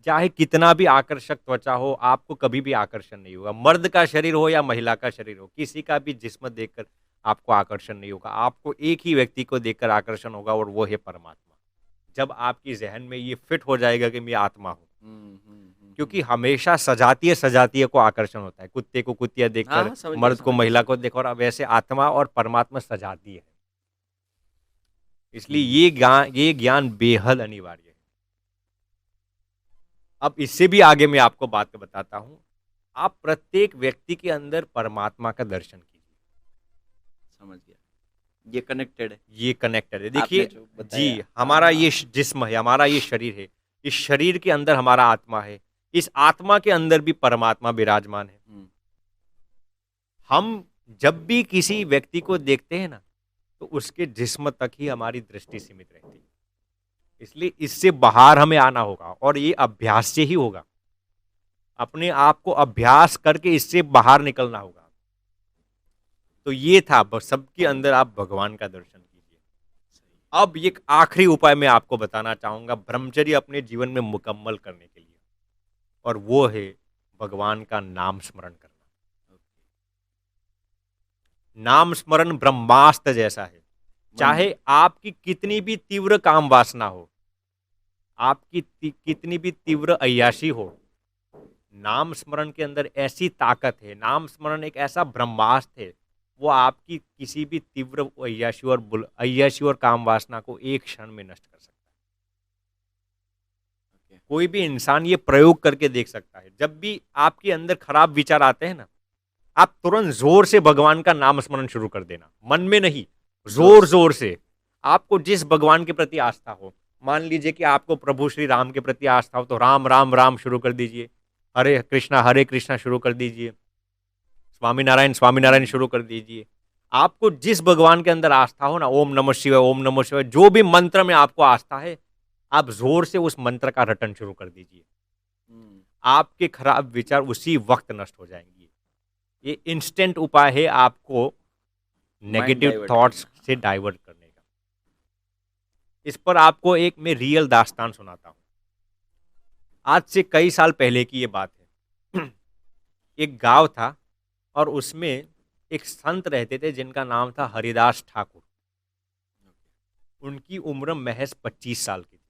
S1: चाहे कितना भी आकर्षक त्वचा हो, आपको कभी भी आकर्षण नहीं होगा। मर्द का शरीर हो या महिला का शरीर हो, किसी का भी जिस्म देखकर आपको आकर्षण नहीं होगा। आपको एक ही व्यक्ति को देखकर आकर्षण होगा और वो है परमात्मा। जब आपकी जहन में ये फिट हो जाएगा कि मैं आत्मा हूँ, क्योंकि हमेशा सजातीय को आकर्षण होता है। कुत्ते को कुतिया देखकर,
S2: हाँ, समझ गया,
S1: मर्द को
S2: समझ
S1: महिला
S2: गया।
S1: को देखकर, और वैसे आत्मा और परमात्मा सजातीय है। इसलिए ये ज्ञान बेहद अनिवार्य है। अब इससे भी आगे मैं आपको बात बताता हूं। आप प्रत्येक व्यक्ति के अंदर परमात्मा का दर्शन कीजिए।
S2: समझ गया। ये कनेक्टेड है।
S1: ये कनेक्टेड है।
S2: आपने
S1: देखिए
S2: जो बताया।
S1: जी, हमारा ये जिस्म है, हमारा ये शरीर है, इस शरीर के अंदर हमारा आत्मा है, इस आत्मा के अंदर भी परमात्मा विराजमान है। हम जब भी किसी व्यक्ति को देखते हैं ना, तो उसके जिस्म तक ही हमारी दृष्टि सीमित रहती है। इसलिए इससे बाहर हमें आना होगा और ये अभ्यास से ही होगा। अपने आप को अभ्यास करके इससे बाहर निकलना होगा। तो ये था, सबके अंदर आप भगवान का दर्शन कीजिए। अब एक आखिरी उपाय मैं आपको बताना चाहूंगा ब्रह्मचर्य अपने जीवन में मुकम्मल करने के लिए, और वो है भगवान का नाम स्मरण करना। नाम स्मरण ब्रह्मास्त्र जैसा है। चाहे आपकी कितनी भी तीव्र काम वासना हो, आपकी कितनी भी तीव्र अय्याशी हो, नाम स्मरण के अंदर ऐसी ताकत है। नाम स्मरण एक ऐसा ब्रह्मास्त्र है, वो आपकी किसी भी तीव्र अय्याशी और काम वासना को एक क्षण में नष्ट कर सकता है। कोई भी इंसान ये प्रयोग करके देख सकता है। जब भी आपके अंदर खराब विचार आते हैं ना, आप तुरंत जोर से भगवान का नाम स्मरण शुरू कर देना। मन में नहीं, जोर जोर से। आपको जिस भगवान के प्रति आस्था हो, मान लीजिए कि आपको प्रभु श्री राम के प्रति आस्था हो, तो राम राम राम शुरू कर दीजिए, हरे कृष्णा शुरू कर दीजिए, स्वामी नारायण शुरू कर दीजिए। आपको जिस भगवान के अंदर आस्था हो ना, ओम नमः शिवाय, जो भी मंत्र में आपको आस्था है, आप जोर से उस मंत्र का रटन शुरू कर दीजिए। आपके खराब विचार उसी वक्त नष्ट हो जाएंगे। ये इंस्टेंट उपाय है आपको नेगेटिव थॉट्स से डाइवर्ट करने का। इस पर आपको एक मैं रियल दास्तान सुनाता हूं। आज से कई साल पहले की ये बात है। एक गांव था और उसमें एक संत रहते थे जिनका नाम था हरिदास ठाकुर। उनकी उम्र महज 25 साल की थी,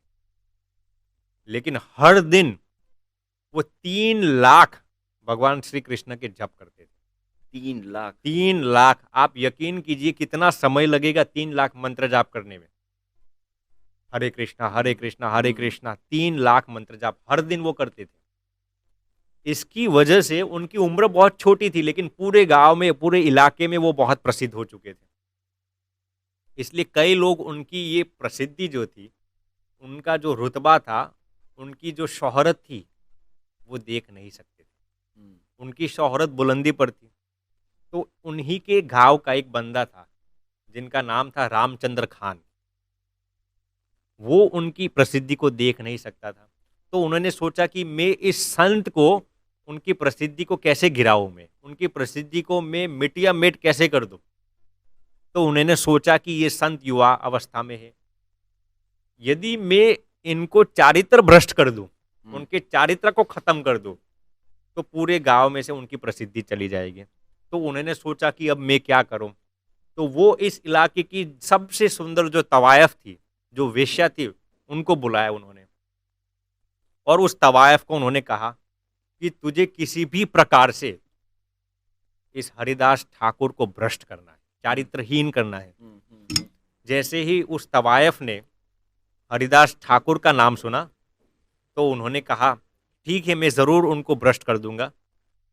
S1: लेकिन हर दिन वो 3 लाख भगवान श्री कृष्ण के जप करते थे।
S2: 3 लाख।
S1: 3 लाख, आप यकीन कीजिए कितना समय लगेगा 3 लाख मंत्र जाप करने में। हरे कृष्णा हरे कृष्णा हरे कृष्णा, 3 लाख मंत्र जाप हर दिन वो करते थे। इसकी वजह से उनकी उम्र बहुत छोटी थी, लेकिन पूरे गांव में, पूरे इलाके में वो बहुत प्रसिद्ध हो चुके थे। इसलिए कई लोग उनकी ये प्रसिद्धि जो थी, उनका जो रुतबा था, उनकी जो शोहरत थी, वो देख नहीं सकते थे। उनकी शोहरत बुलंदी पर थी। तो उन्हीं के गांव का एक बंदा था जिनका नाम था रामचंद्र खान। वो उनकी प्रसिद्धि को देख नहीं सकता था। तो उन्होंने सोचा कि मैं इस संत को, उनकी प्रसिद्धि को कैसे गिराऊं, मैं उनकी प्रसिद्धि को मैं मिटिया मिट कैसे कर दूं। तो उन्होंने सोचा कि ये संत युवा अवस्था में है, यदि मैं इनको चारित्र भ्रष्ट कर दूं, उनके चारित्र को खत्म कर दूं, तो पूरे गांव में से उनकी प्रसिद्धि चली जाएगी। तो उन्होंने सोचा कि अब मैं क्या करूं। तो वो इस इलाके की सबसे सुंदर जो तवायफ थी, जो वेश्या थी, उनको बुलाया उन्होंने, और उस तवायफ को उन्होंने कहा कि तुझे किसी भी प्रकार से इस हरिदास ठाकुर को भ्रष्ट करना है, चारित्रहीन करना है। जैसे ही उस तवायफ ने हरिदास ठाकुर का नाम सुना, तो उन्होंने कहा ठीक है, मैं ज़रूर उनको भ्रष्ट कर दूंगा।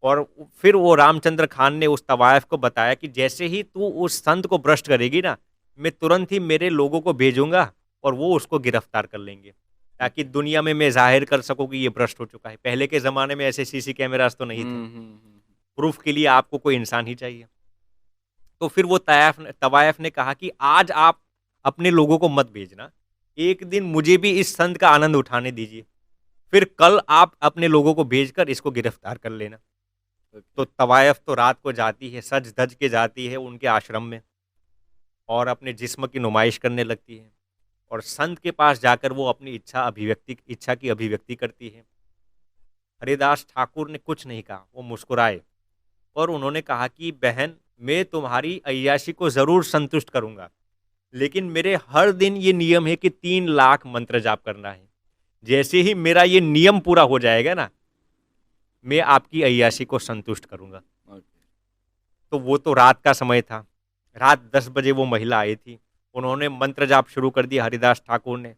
S1: और फिर वो रामचंद्र खान ने उस तवायफ को बताया कि जैसे ही तू उस संत को भ्रष्ट करेगी ना, मैं तुरंत ही मेरे लोगों को भेजूंगा और वो उसको गिरफ्तार कर लेंगे, ताकि दुनिया में मैं जाहिर कर सकूं कि ये भ्रष्ट हो चुका है। पहले के ज़माने में ऐसे सीसी कैमरास तो नहीं थे, प्रूफ के लिए आपको कोई इंसान ही चाहिए। तो फिर वो तवायफ ने कहा कि आज आप अपने लोगों को मत भेजना, एक दिन मुझे भी इस संत का आनंद उठाने दीजिए, फिर कल आप अपने लोगों को भेजकर इसको गिरफ्तार कर लेना। तो तवायफ तो रात को जाती है, सज धज के जाती है उनके आश्रम में, और अपने जिस्म की नुमाइश करने लगती है, और संत के पास जाकर वो अपनी इच्छा की अभिव्यक्ति करती है। हरिदास ठाकुर ने कुछ नहीं कहा, वो मुस्कुराए और उन्होंने कहा कि बहन, मैं तुम्हारी अय्याशी को ज़रूर संतुष्ट करूंगा, लेकिन मेरे हर दिन ये नियम है कि 3 लाख मंत्र जाप करना है। जैसे ही मेरा ये नियम पूरा हो जाएगा ना, मैं आपकी अय्याशी को संतुष्ट करूंगा। तो वो तो रात का समय था, रात 10 बजे वो महिला आई थी। उन्होंने मंत्र जाप शुरू कर दिया हरिदास ठाकुर ने।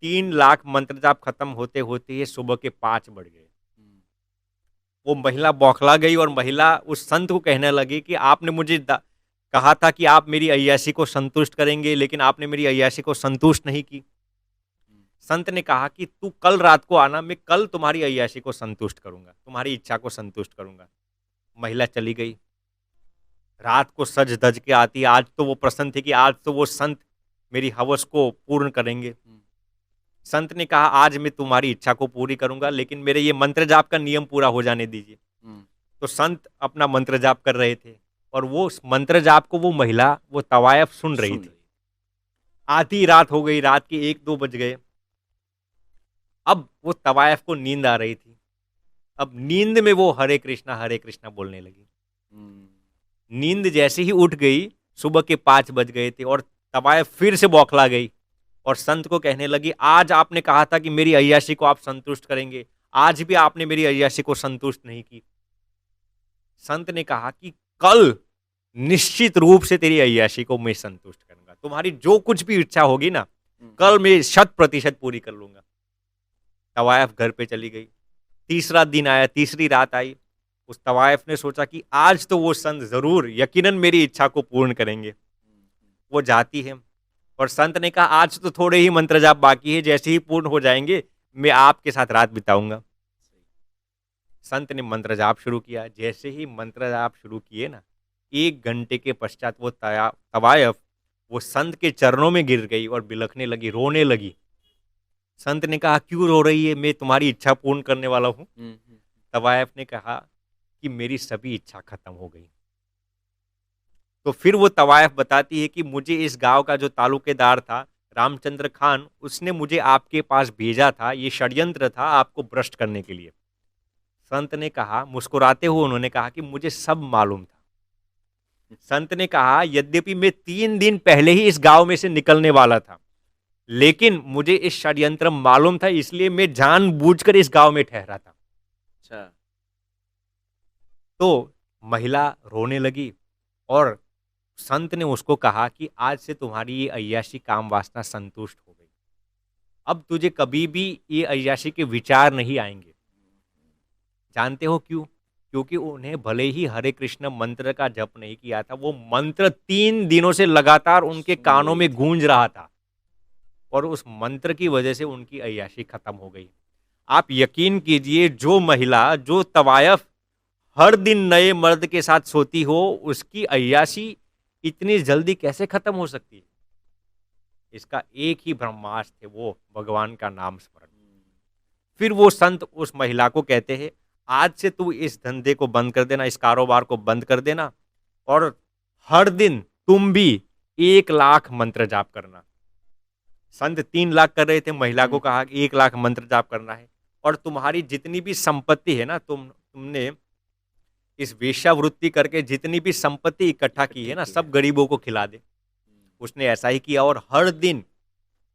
S1: 3 लाख मंत्र जाप खत्म होते होते ही सुबह के 5 बढ़ गए। वो महिला बौखला गई और महिला उस संत को कहने लगी कि आपने मुझे कहा था कि आप मेरी अय्याशी को संतुष्ट करेंगे, लेकिन आपने मेरी अय्याशी को संतुष्ट नहीं की। संत ने कहा कि तू कल रात को आना, मैं कल तुम्हारी अय्याशी को संतुष्ट करूंगा, तुम्हारी इच्छा को संतुष्ट करूंगा। महिला चली गई। रात को सज धज के आती, आज तो वो प्रसन्न थे कि आज तो वो संत मेरी हवस को पूर्ण करेंगे। संत ने कहा आज मैं तुम्हारी इच्छा को पूरी करूंगा, लेकिन मेरे ये मंत्र जाप का नियम पूरा हो जाने दीजिए। तो संत अपना मंत्र जाप कर रहे थे, और वो मंत्र जाप को वो महिला, वो तवायफ सुन रही थी। आधी रात हो गई, रात के 1-2 बज गए। अब वो तवायफ को नींद आ रही थी। अब नींद में वो हरे कृष्णा बोलने लगी। नींद जैसे ही उठ गई, सुबह के 5 बज गए थे, और तवायफ फिर से बौखला गई और संत को कहने लगी आज आपने कहा था कि मेरी अय्याशी को आप संतुष्ट करेंगे, आज भी आपने मेरी अय्याशी को संतुष्ट नहीं की। संत ने कहा कि कल निश्चित रूप से तेरी अय्याशी को मैं संतुष्ट करूंगा, तुम्हारी जो कुछ भी इच्छा होगी ना, कल मैं 100% पूरी कर लूंगा। तवायफ घर पे चली गई। तीसरा दिन आया, तीसरी रात आई। उस तवायफ ने सोचा कि आज तो वो संत जरूर यकीनन मेरी इच्छा को पूर्ण करेंगे। वो जाती है और संत ने कहा आज तो थोड़े ही मंत्र जाप बाकी है, जैसे ही पूर्ण हो जाएंगे मैं आपके साथ रात बिताऊंगा। संत ने मंत्र जाप शुरू किया। जैसे ही मंत्र जाप शुरू किए ना, 1 घंटे के पश्चात वो तवायफ वो संत के चरणों में गिर गई और बिलखने लगी, रोने लगी। संत ने कहा क्यों रो रही है, मैं तुम्हारी इच्छा पूर्ण करने वाला हूं। तवायफ ने कहा कि मेरी सभी इच्छा खत्म हो गई। तो फिर वो तवायफ बताती है कि मुझे इस गांव का जो तालुकेदार था रामचंद्र खान, उसने मुझे आपके पास भेजा था, ये षड्यंत्र था आपको भ्रष्ट करने के लिए। संत ने कहा, मुस्कुराते हुए उन्होंने कहा कि मुझे सब मालूम था, संत ने कहा, यद्यपि मैं 3 दिन पहले ही इस गांव में से निकलने वाला था, लेकिन मुझे इस षड्यंत्र मालूम था, इसलिए मैं जानबूझकर इस गांव में ठहरा था।
S2: अच्छा।
S1: तो महिला रोने लगी और संत ने उसको कहा कि आज से तुम्हारी ये अय्याशी काम वासना संतुष्ट हो गई, अब तुझे कभी भी ये अय्याशी के विचार नहीं आएंगे। जानते हो क्यों? क्योंकि उन्हें भले ही हरे कृष्ण मंत्र का जप नहीं किया था, वो मंत्र 3 दिनों से लगातार उनके कानों में गूंज रहा था और उस मंत्र की वजह से उनकी अय्याशी खत्म हो गई। आप यकीन कीजिए, जो महिला, जो तवायफ हर दिन नए मर्द के साथ सोती हो, उसकी अय्याशी इतनी जल्दी कैसे खत्म हो सकती है? इसका एक ही ब्रह्मास्त्र है, वो भगवान का नाम स्मरण। फिर वो संत उस महिला को कहते हैं, आज से तू इस धंधे को बंद कर देना, इस कारोबार को बंद कर देना और हर दिन तुम भी 1 लाख मंत्र जाप करना। संत 3 लाख कर रहे थे, महिला को कहा कि 1 लाख मंत्र जाप करना है और तुम्हारी जितनी भी संपत्ति है ना, तुमने इस वेश्यावृत्ति करके जितनी भी संपत्ति इकट्ठा की है ना, सब गरीबों को खिला दे। उसने ऐसा ही किया और हर दिन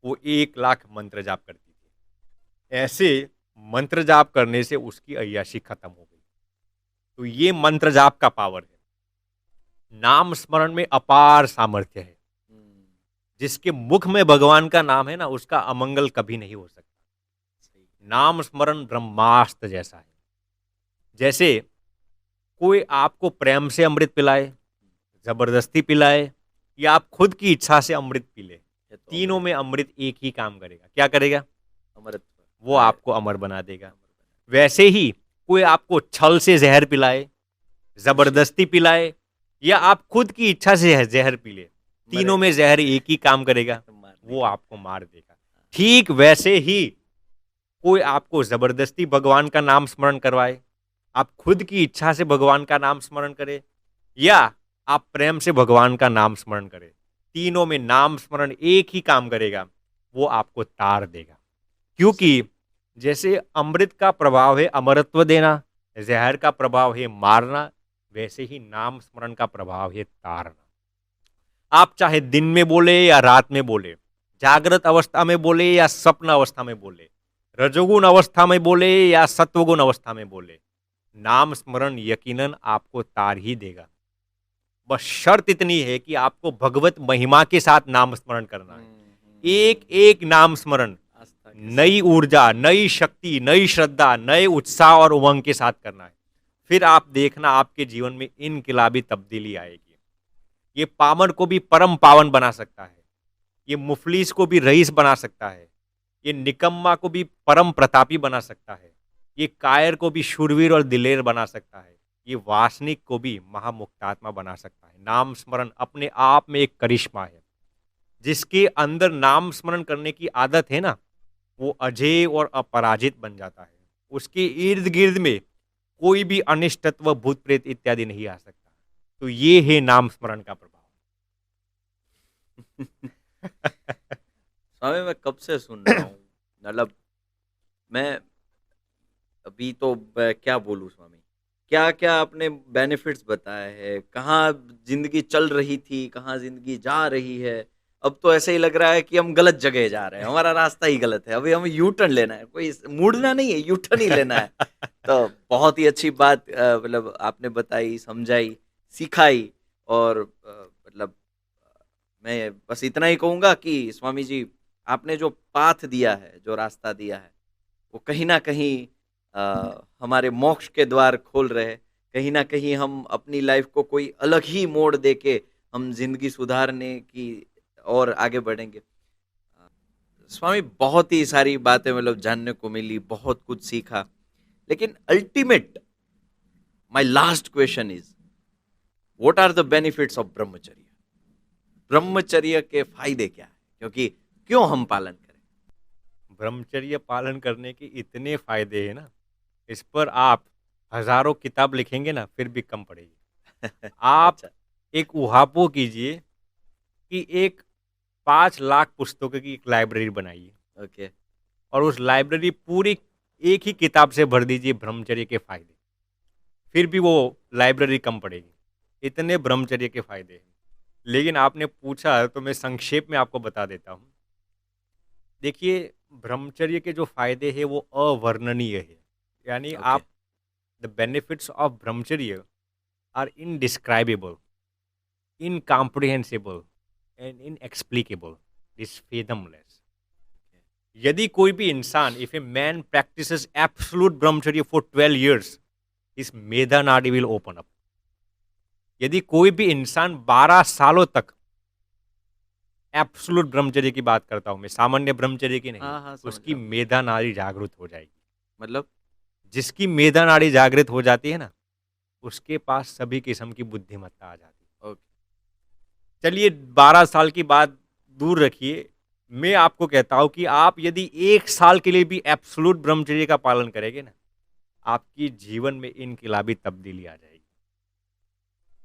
S1: वो 1 लाख मंत्र जाप करती थी। ऐसे मंत्र जाप करने से उसकी अय्याशी खत्म हो गई। तो ये मंत्र जाप का पावर है। नाम स्मरण में अपार सामर्थ्य है। जिसके मुख में भगवान का नाम है ना, उसका अमंगल कभी नहीं हो सकता। नाम स्मरण ब्रह्मास्त्र जैसा है। जैसे कोई आपको प्रेम से अमृत पिलाए, जबरदस्ती पिलाए या आप खुद की इच्छा से अमृत पी ले, तीनों में अमृत एक ही काम करेगा। क्या करेगा?
S2: अमृत।
S1: वो आपको अमर बना देगा। वैसे ही कोई आपको छल से जहर पिलाए, जबरदस्ती पिलाए या आप खुद की इच्छा से जहर पी ले, तीनों में जहर एक ही काम करेगा, वो आपको मार देगा। ठीक वैसे ही कोई आपको जबरदस्ती भगवान का नाम स्मरण करवाए, आप खुद की इच्छा से भगवान का नाम स्मरण करें या आप प्रेम से भगवान का नाम स्मरण करें, तीनों में नाम स्मरण एक ही काम करेगा, वो आपको तार देगा। क्योंकि जैसे अमृत का प्रभाव है अमरत्व देना, जहर का प्रभाव है मारना, वैसे ही नाम स्मरण का प्रभाव है तारना। आप चाहे दिन में बोले या रात में बोले, जागृत अवस्था में बोले या स्वप्न अवस्था में बोले, रजोगुण अवस्था में बोले या सत्वगुण अवस्था में बोले, नाम स्मरण यकीनन आपको तार ही देगा। बस शर्त इतनी है कि आपको भगवत महिमा के साथ नाम स्मरण करना है। एक एक नाम स्मरण नई ऊर्जा, नई शक्ति, नई श्रद्धा, नए उत्साह और उमंग के साथ करना है। फिर आप देखना आपके जीवन में इनकलाबी तब्दीली आएगी। ये पामर को भी परम पावन बना सकता है, ये मुफलिस को भी रईस बना सकता है, ये निकम्मा को भी परम प्रतापी बना सकता है, ये कायर को भी शूरवीर और दिलेर बना सकता है, ये वासनिक को भी महामुक्तात्मा बना सकता है। नाम स्मरण अपने आप में एक करिश्मा है। जिसके अंदर नाम स्मरण करने की आदत है ना, वो अजेय और अपराजित बन जाता है। उसके इर्द गिर्द में कोई भी अनिष्ट तत्व, भूत प्रेत इत्यादि नहीं आ सकता। तो ये है नाम स्मरण का प्रभाव।
S2: स्वामी मैं कब से सुन रहा हूँ, मतलब मैं अभी तो क्या बोलूँ स्वामी, क्या क्या आपने बेनिफिट्स बताए हैं, कहाँ जिंदगी चल रही थी, कहाँ जिंदगी जा रही है। अब तो ऐसे ही लग रहा है कि हम गलत जगह जा रहे हैं, हमारा रास्ता ही गलत है, अभी हमें यू टर्न लेना है, कोई मुड़ना नहीं है, यू टर्न ही लेना है। तो बहुत ही अच्छी बात मतलब आपने बताई, समझाई, सिखाई और मतलब मैं बस इतना ही कहूँगा कि स्वामी जी आपने जो पाथ दिया है, जो रास्ता दिया है, वो कहीं ना कहीं हमारे मोक्ष के द्वार खोल रहे हैं। कहीं ना कहीं हम अपनी लाइफ को कोई अलग ही मोड़ देके हम जिंदगी सुधारने की और आगे बढ़ेंगे। स्वामी बहुत ही सारी बातें मतलब जानने को मिली, बहुत कुछ सीखा, लेकिन ultimate my last question is what are the benefits of brahmacharya. ब्रह्मचर्य के फायदे क्या है, क्योंकि क्यों हम पालन करें?
S1: ब्रह्मचर्य पालन करने के इतने फायदे हैं ना, इस पर आप हजारों किताब लिखेंगे ना फिर भी कम पड़ेगी। आप
S2: अच्छा।
S1: एक उहापो कीजिए कि एक 5 लाख पुस्तकों की एक लाइब्रेरी बनाइए
S2: ओके।
S1: और उस लाइब्रेरी पूरी एक ही किताब से भर दीजिए ब्रह्मचर्य के फायदे, फिर भी वो लाइब्रेरी कम पड़ेगी। इतने ब्रह्मचर्य के फायदे हैं, लेकिन आपने पूछा तो मैं संक्षेप में आपको बता देता हूँ। देखिए, ब्रह्मचर्य के जो फायदे हैं वो अवर्णनीय है, यानी
S2: ओके।
S1: आप the benefits of brahmacharya are indescribable, incomprehensible and inexplicable, is fathomless. यदि कोई भी इंसान, if a man practises absolute brahmacharya for 12 years, इस मेधा नाडी विल ओपन अप। यदि कोई भी इंसान 12 सालों तक, एब्सोल्यूट ब्रह्मचर्य की बात करता हूं मैं, सामान्य ब्रह्मचर्य की नहीं,
S2: हाँ, हाँ, समझ
S1: उसकी
S2: रहा हूँ।
S1: मेधा नाड़ी जागृत हो जाएगी।
S2: मतलब?
S1: जिसकी मेधा नाड़ी जागृत हो जाती है ना, उसके पास सभी किस्म की बुद्धिमत्ता आ जाती है।
S2: ओके।
S1: चलिए 12 साल की बात दूर रखिए, मैं आपको कहता हूं कि आप यदि 1 साल के लिए भी एब्सोल्यूट ब्रह्मचर्य का पालन करेंगे ना, आपकी जीवन में इनकलाबी तब्दीली आ जाएगी।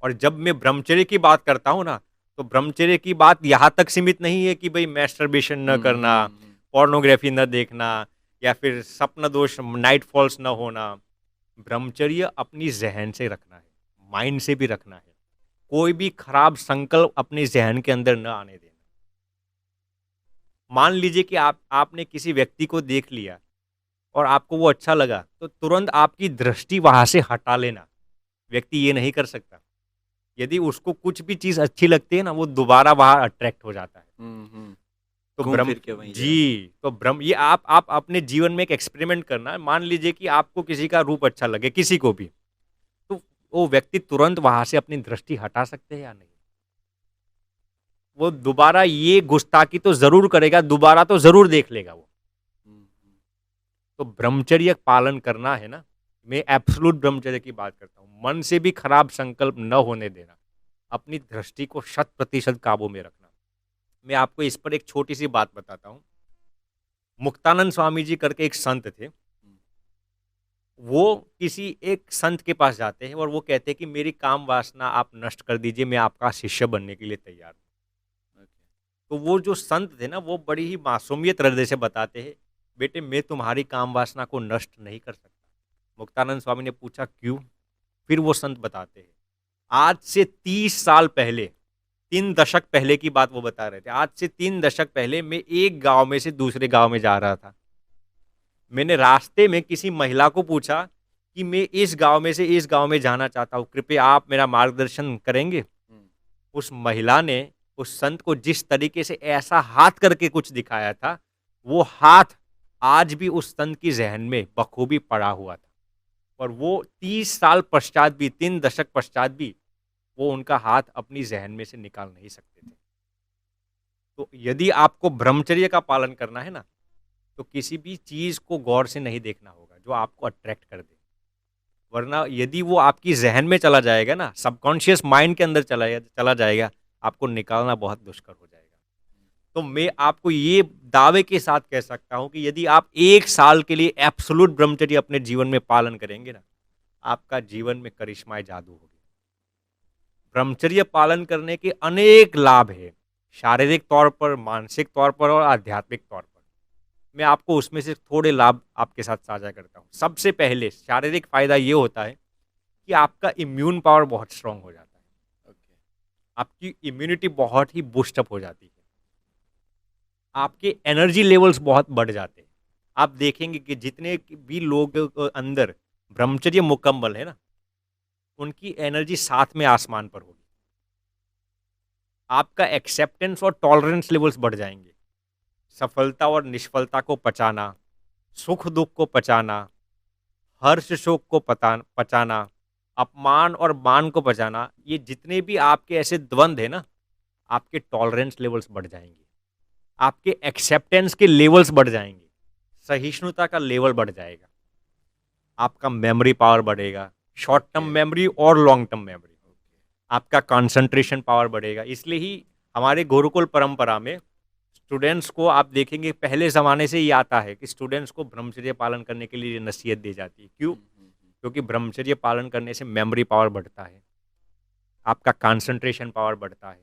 S1: और जब मैं ब्रह्मचर्य की बात करता हूं ना, तो ब्रह्मचर्य की बात यहां तक सीमित नहीं है कि भाई मैस्टरबेशन न
S2: हुँ,
S1: करना,
S2: हुँ, हुँ।
S1: पोर्नोग्राफी न देखना, या फिर सपन दोष, नाइट फॉल्स न होना। ब्रह्मचर्य अपनी जहन से रखना है, माइंड से भी रखना है। कोई भी खराब संकल्प अपने जहन के अंदर न आने देना। मान लीजिए कि आपने किसी व्यक्ति को देख लिया और आपको वो अच्छा लगा, तो तुरंत आपकी दृष्टि वहां से हटा लेना। व्यक्ति ये नहीं कर सकता। यदि उसको कुछ भी चीज अच्छी लगती है ना, वो दोबारा वहां अट्रैक्ट हो जाता है।
S2: हुँ, हुँ।
S1: तो
S2: घूम फिर के वहीं
S1: जी,
S2: जाएगा।
S1: तो ब्रह्म ये आप अपने जीवन में एक एक्सपेरिमेंट करना है। मान लीजिए कि आपको किसी का रूप अच्छा लगे, किसी को भी, तो वो व्यक्ति तुरंत वहां से अपनी दृष्टि हटा सकते हैं या नहीं? वो दोबारा ये गुस्ताखी तो जरूर करेगा, दोबारा तो जरूर देख लेगा वो।
S2: हुँ, हुँ।
S1: तो ब्रह्मचर्य पालन करना है ना, मैं एब्सोल्यूट ब्रह्मचर्य की बात करता हूँ। मन से भी खराब संकल्प न होने देना, अपनी दृष्टि को 100% काबू में रखना। मैं आपको इस पर एक छोटी सी बात बताता हूँ। मुक्तानंद स्वामी जी करके एक संत थे। वो किसी एक संत के पास जाते हैं और वो कहते हैं कि मेरी काम वासना आप नष्ट कर दीजिए, मैं आपका शिष्य बनने के लिए तैयार हूँ।
S2: ओके।
S1: तो वो जो संत थे ना, वो बड़ी ही मासूमियत हृदय से बताते हैं, बेटे मैं तुम्हारी काम वासना को नष्ट नहीं कर सकता। मुक्तानंद स्वामी ने पूछा क्यों? फिर वो संत बताते हैं, आज से 30 साल पहले, 3 दशक पहले की बात वो बता रहे थे। आज से 3 दशक पहले मैं एक गांव में से दूसरे गांव में जा रहा था। मैंने रास्ते में किसी महिला को पूछा कि मैं इस गांव में से इस गांव में जाना चाहता हूँ, कृपया आप मेरा मार्गदर्शन करेंगे?
S2: हुँ।
S1: उस महिला ने उस संत को जिस तरीके से ऐसा हाथ करके कुछ दिखाया था, वो हाथ आज भी उस संत की जहन में बखूबी पड़ा हुआ था। और वो 30 साल पश्चात भी, 3 दशक पश्चात भी, वो उनका हाथ अपनी जहन में से निकाल नहीं सकते थे। तो यदि आपको ब्रह्मचर्य का पालन करना है ना, तो किसी भी चीज को गौर से नहीं देखना होगा जो आपको अट्रैक्ट कर दे। वरना यदि वो आपकी जहन में चला जाएगा ना, सबकॉन्शियस माइंड के अंदर चला जाएगा, आपको निकालना बहुत दुष्कर हो जाएगा। तो मैं आपको ये दावे के साथ कह सकता हूं कि यदि आप 1 साल के लिए एब्सोल्यूट ब्रह्मचर्य अपने जीवन में पालन करेंगे ना, आपका जीवन में करिश्माई जादू होगी। ब्रह्मचर्य पालन करने के अनेक लाभ हैं, शारीरिक तौर पर, मानसिक तौर पर और आध्यात्मिक तौर पर। मैं आपको उसमें से थोड़े लाभ आपके साथ साझा करता हूँ। सबसे पहले शारीरिक फायदा ये होता है कि आपका इम्यून पावर बहुत स्ट्रांग हो जाता है।
S2: ओके।
S1: आपकी इम्यूनिटी बहुत ही बूस्टअप हो जाती है। आपके एनर्जी लेवल्स बहुत बढ़ जाते हैं। आप देखेंगे कि जितने भी लोग अंदर ब्रह्मचर्य मुकम्मल है ना, उनकी एनर्जी 7वें आसमान पर होगी। आपका एक्सेप्टेंस और टॉलरेंस लेवल्स बढ़ जाएंगे। सफलता और निष्फलता को पचाना, सुख दुख को पचाना, हर्ष शोक को पचाना, अपमान और मान को पचाना, ये जितने भी आपके ऐसे द्वंद है ना, आपके टॉलरेंस लेवल्स बढ़ जाएंगे। आपके एक्सेप्टेंस के लेवल्स बढ़ जाएंगे। सहिष्णुता का लेवल बढ़ जाएगा। आपका मेमोरी पावर बढ़ेगा, शॉर्ट टर्म
S2: ओके।
S1: मेमोरी और लॉन्ग टर्म मेमोरी।
S2: ओके।
S1: आपका कंसंट्रेशन पावर बढ़ेगा। इसलिए ही हमारे गुरुकुल परंपरा में स्टूडेंट्स को आप देखेंगे, पहले ज़माने से ही आता है कि स्टूडेंट्स को ब्रह्मचर्य पालन करने के लिए नसीहत दी जाती है। क्यों?
S2: हुँ, हुँ, हुँ।
S1: क्योंकि ब्रह्मचर्य पालन करने से मेमोरी पावर बढ़ता है, आपका कंसंट्रेशन पावर बढ़ता है,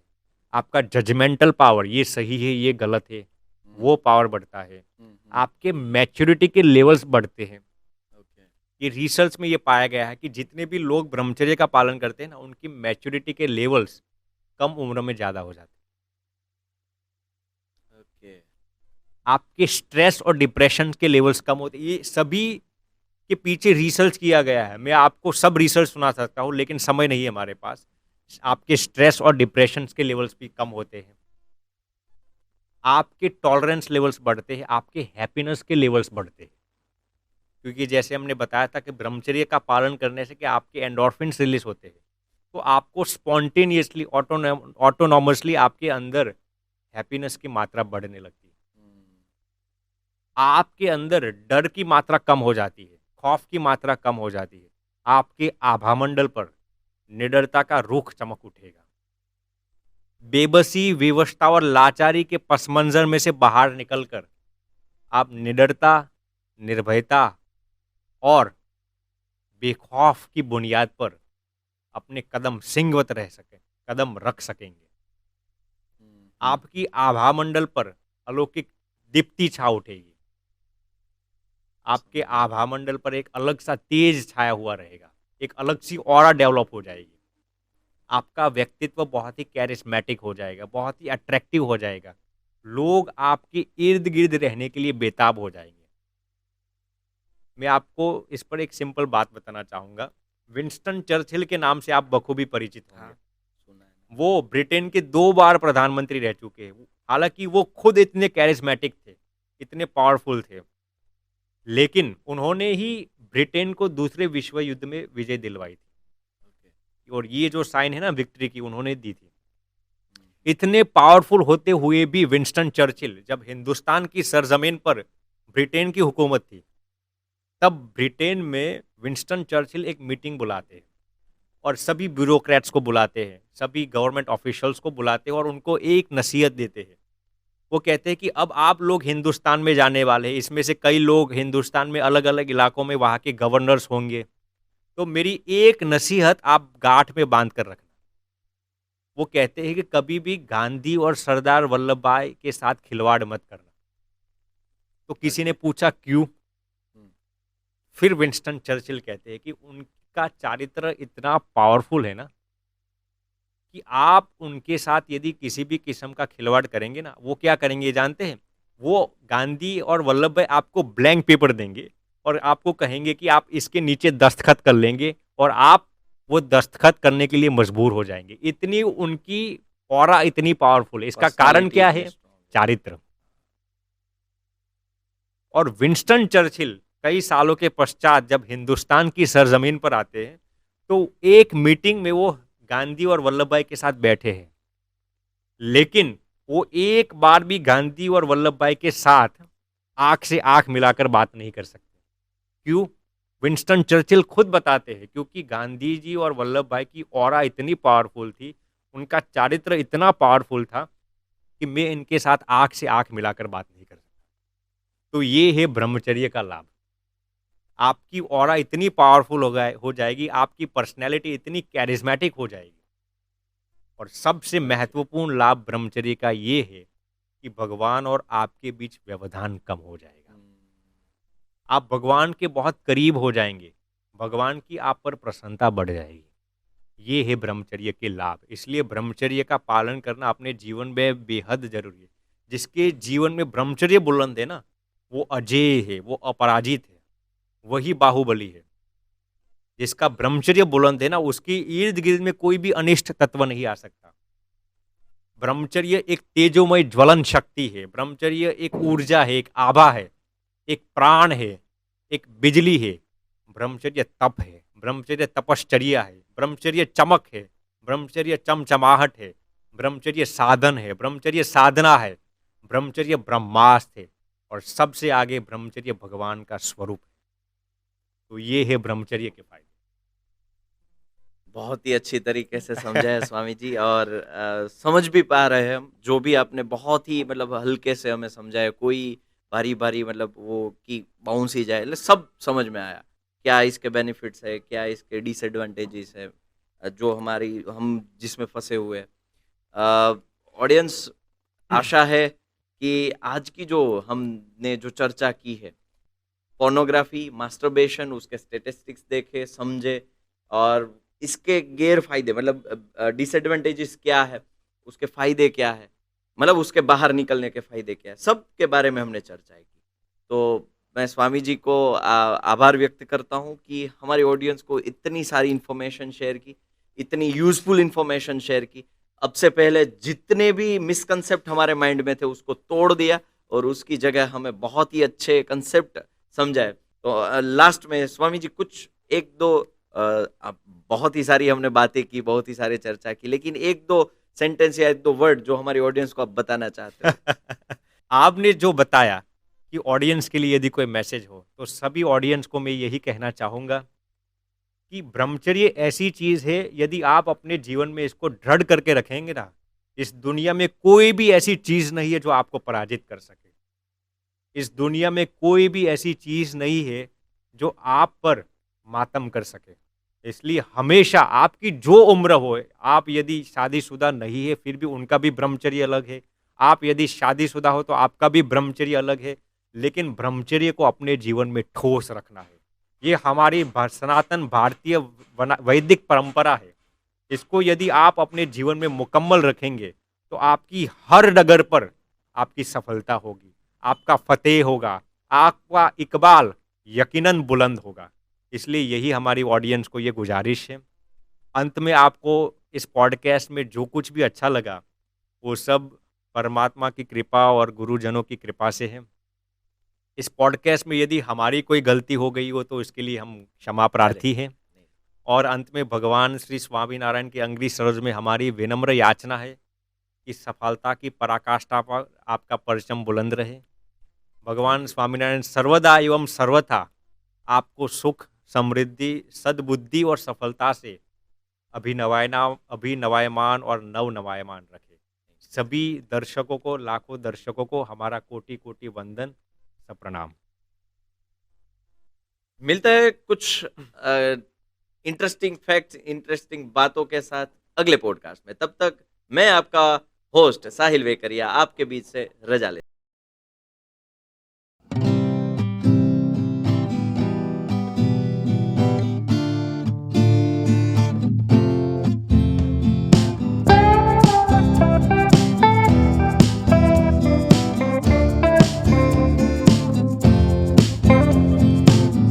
S1: आपका जजमेंटल पावर, ये सही है ये गलत है,
S2: हुँ,
S1: वो पावर बढ़ता है,
S2: हुँ, हुँ।
S1: आपके मैच्योरिटी के लेवल्स बढ़ते हैं।
S2: ओके।
S1: कि रिसर्च में ये पाया गया है कि जितने भी लोग ब्रह्मचर्य का पालन करते हैं ना, उनकी मैच्योरिटी के लेवल्स कम उम्र में ज़्यादा हो जाते हैं।
S2: ओके।
S1: आपके स्ट्रेस और डिप्रेशन के लेवल्स कम होते हैं। ये सभी के पीछे रिसर्च किया गया है। मैं आपको सब रिसर्च सुना सकता हूँ, लेकिन समय नहीं है हमारे पास। आपके स्ट्रेस और डिप्रेशन के लेवल्स भी कम होते हैं, आपके टॉलरेंस लेवल्स बढ़ते हैं, आपके हैप्पीनेस के लेवल्स बढ़ते हैं। क्योंकि जैसे हमने बताया था कि ब्रह्मचर्य का पालन करने से कि आपके एंडोर्फिन्स रिलीज होते हैं, तो आपको स्पॉन्टेनियसली ऑटोनॉमसली आपके अंदर हैप्पीनेस की मात्रा बढ़ने लगती है। आपके अंदर डर की मात्रा कम हो जाती है, खौफ की मात्रा कम हो जाती है। आपके आभामंडल पर निडरता का रुख चमक उठेगा। बेबसी, विवशता और लाचारी के पस मंजर में से बाहर निकलकर आप निडरता, निर्भयता और बेखौफ की बुनियाद पर अपने कदम सिंहवत रह सकें, कदम रख सकेंगे। आपकी आभामंडल पर अलौकिक दीप्ति छा उठेगी। आपके आभामंडल पर एक अलग सा तेज छाया हुआ रहेगा, एक अलग सी ऑरा डेवलप हो जाएगी। आपका व्यक्तित्व बहुत ही कैरिस्मेटिक हो जाएगा, बहुत ही अट्रैक्टिव हो जाएगा। लोग आपके इर्द गिर्द रहने के लिए बेताब हो जाएंगे। मैं आपको इस पर एक सिंपल बात बताना चाहूंगा। विंस्टन चर्चिल के नाम से आप बखूबी परिचित होंगे।
S2: हाँ, सुना है।
S1: वो ब्रिटेन के 2 बार प्रधानमंत्री रह चुके हैं। हालांकि वो खुद इतने कैरिस्मेटिक थे, इतने पावरफुल थे, लेकिन उन्होंने ही ब्रिटेन को दूसरे विश्व युद्ध में विजय दिलवाई थी। और ये जो साइन है ना विक्ट्री की, उन्होंने दी थी। इतने पावरफुल होते हुए भी विंस्टन चर्चिल, जब हिंदुस्तान की सरजमीन पर ब्रिटेन की हुकूमत थी, तब ब्रिटेन में विंस्टन चर्चिल एक मीटिंग बुलाते हैं और सभी ब्यूरोक्रेट्स को बुलाते हैं, सभी गवर्नमेंट ऑफिशियल्स को बुलाते हैं और उनको एक नसीहत देते हैं। वो कहते हैं कि अब आप लोग हिंदुस्तान में जाने वाले हैं, इसमें से कई लोग हिंदुस्तान में अलग अलग इलाकों में वहाँ के गवर्नर्स होंगे, तो मेरी एक नसीहत आप गांठ में बांध कर रखना। वो कहते हैं कि कभी भी गांधी और सरदार वल्लभ भाई के साथ खिलवाड़ मत करना। तो किसी ने पूछा क्यों? फिर विंस्टन चर्चिल कहते हैं कि उनका चारित्र इतना पावरफुल है ना, कि आप उनके साथ यदि किसी भी किस्म का खिलवाड़ करेंगे ना, वो क्या करेंगे जानते हैं? वो गांधी और वल्लभ भाई आपको ब्लैंक पेपर देंगे और आपको कहेंगे कि आप इसके नीचे दस्तखत कर लेंगे, और आप वो दस्तखत करने के लिए मजबूर हो जाएंगे। इतनी उनकी ऑरा इतनी पावरफुल है। इसका कारण क्या है? चारित्र। और विंस्टन चर्चिल कई सालों के पश्चात जब हिंदुस्तान की सरजमीन पर आते हैं, तो एक मीटिंग में वो गांधी और वल्लभ भाई के साथ बैठे हैं, लेकिन वो एक बार भी गांधी और वल्लभ भाई के साथ आंख से आंख मिलाकर बात नहीं कर सकते। क्यों? विंस्टन चर्चिल खुद बताते हैं, क्योंकि गांधी जी और वल्लभ भाई की ऑरा इतनी पावरफुल थी, उनका चारित्र इतना पावरफुल था कि मैं इनके साथ आंख से आंख मिलाकर बात नहीं कर सकता। तो ये है ब्रह्मचर्य का लाभ। आपकी ऑरा इतनी पावरफुल हो जाएगी, आपकी पर्सनैलिटी इतनी कैरिस्मेटिक हो जाएगी। और सबसे महत्वपूर्ण लाभ ब्रह्मचर्य का ये है कि भगवान और आपके बीच व्यवधान कम हो जाएगा। आप भगवान के बहुत करीब हो जाएंगे, भगवान की आप पर प्रसन्नता बढ़ जाएगी। ये है ब्रह्मचर्य के लाभ। इसलिए ब्रह्मचर्य का पालन करना अपने जीवन में बेहद जरूरी है। जिसके जीवन में ब्रह्मचर्य बुलंद है ना, वो अजेय है, वो अपराजित है, वही बाहुबली है। जिसका ब्रह्मचर्य बुलंद है ना, उसकी इर्द गिर्द में कोई भी अनिष्ट तत्व नहीं आ सकता। ब्रह्मचर्य एक तेजोमय ज्वलन शक्ति है। ब्रह्मचर्य एक ऊर्जा है, एक आभा है, एक प्राण है, एक बिजली है। ब्रह्मचर्य तप है, ब्रह्मचर्य तपश्चर्या है, ब्रह्मचर्य चमक है, ब्रह्मचर्य चमचमाहट है, ब्रह्मचर्य साधन है, ब्रह्मचर्य साधना है, ब्रह्मचर्य ब्रह्मास्त्र है, और सबसे आगे ब्रह्मचर्य भगवान का स्वरूप है। तो ये है ब्रह्मचर्य के फायदे।
S2: बहुत ही अच्छी तरीके से समझा है स्वामी जी, और समझ भी पा रहे हैं हम। जो भी आपने बहुत ही मतलब हल्के से हमें समझाया, कोई बारी बारी मतलब वो कि बाउंस ही जाए, सब समझ में आया। क्या इसके बेनिफिट्स है, क्या इसके डिसएडवांटेजेस है, जो हमारी हम जिसमें फंसे हुए हैं। ऑडियंस, आशा है कि आज की जो हमने जो चर्चा की है पोर्नोग्राफी, मास्टरबेशन, उसके स्टेटिस्टिक्स देखे, समझे और इसके गैर फायदे मतलब डिसएडवांटेजेस क्या है, उसके फायदे क्या है, मतलब उसके बाहर निकलने के फायदे क्या है, सब के बारे में हमने चर्चाएं की। तो मैं स्वामी जी को आभार व्यक्त करता हूँ कि हमारी ऑडियंस को इतनी सारी इन्फॉर्मेशन शेयर की, इतनी यूजफुल इन्फॉर्मेशन शेयर की। अब से पहले जितने भी मिसकंसेप्ट हमारे माइंड में थे उसको तोड़ दिया और उसकी जगह हमें बहुत ही अच्छे कंसेप्ट समझाए। तो लास्ट में स्वामी जी कुछ एक दो बहुत ही सारी हमने बातें की, बहुत ही सारी चर्चा की, लेकिन एक दो सेंटेंस या एक दो वर्ड जो हमारी ऑडियंस को आप बताना चाहते हो।
S1: आपने जो बताया कि ऑडियंस के लिए यदि कोई मैसेज हो, तो सभी ऑडियंस को मैं यही कहना चाहूँगा कि ब्रह्मचर्य ऐसी चीज़ है, यदि आप अपने जीवन में इसको दृढ़ करके रखेंगे ना, इस दुनिया में कोई भी ऐसी चीज़ नहीं है जो आपको पराजित कर सके। इस दुनिया में कोई भी ऐसी चीज़ नहीं है जो आप पर मातम कर सके। इसलिए हमेशा आपकी जो उम्र हो, आप यदि शादीशुदा नहीं है फिर भी उनका भी ब्रह्मचर्य अलग है, आप यदि शादीशुदा हो तो आपका भी ब्रह्मचर्य अलग है, लेकिन ब्रह्मचर्य को अपने जीवन में ठोस रखना है। ये हमारी सनातन भारतीय वैदिक परंपरा है। इसको यदि आप अपने जीवन में मुकम्मल रखेंगे तो आपकी हर डगर पर आपकी सफलता होगी, आपका फतेह होगा, आपका इकबाल यकीनन बुलंद होगा। इसलिए यही हमारी ऑडियंस को ये गुजारिश है। अंत में आपको इस पॉडकास्ट में जो कुछ भी अच्छा लगा वो सब परमात्मा की कृपा और गुरुजनों की कृपा से है। इस पॉडकास्ट में यदि हमारी कोई गलती हो गई हो तो इसके लिए हम क्षमा प्रार्थी हैं। और अंत में भगवान श्री स्वामीनारायण के अंग्री सरोज में हमारी विनम्र याचना है कि सफलता की पराकाष्ठा पर आपका परचम बुलंद रहे। भगवान स्वामीनारायण सर्वदा एवं सर्वथा आपको सुख, समृद्धि, सद्बुद्धि और सफलता से अभिनवायमान और नवनवायमान रखे। सभी दर्शकों को, लाखों दर्शकों को हमारा कोटि कोटि वंदन, सब प्रणाम।
S2: मिलता है कुछ इंटरेस्टिंग फैक्ट्स, इंटरेस्टिंग बातों के साथ अगले पॉडकास्ट में। तब तक मैं आपका होस्ट साहिल वेकरिया आपके बीच से रजा लेता हूं।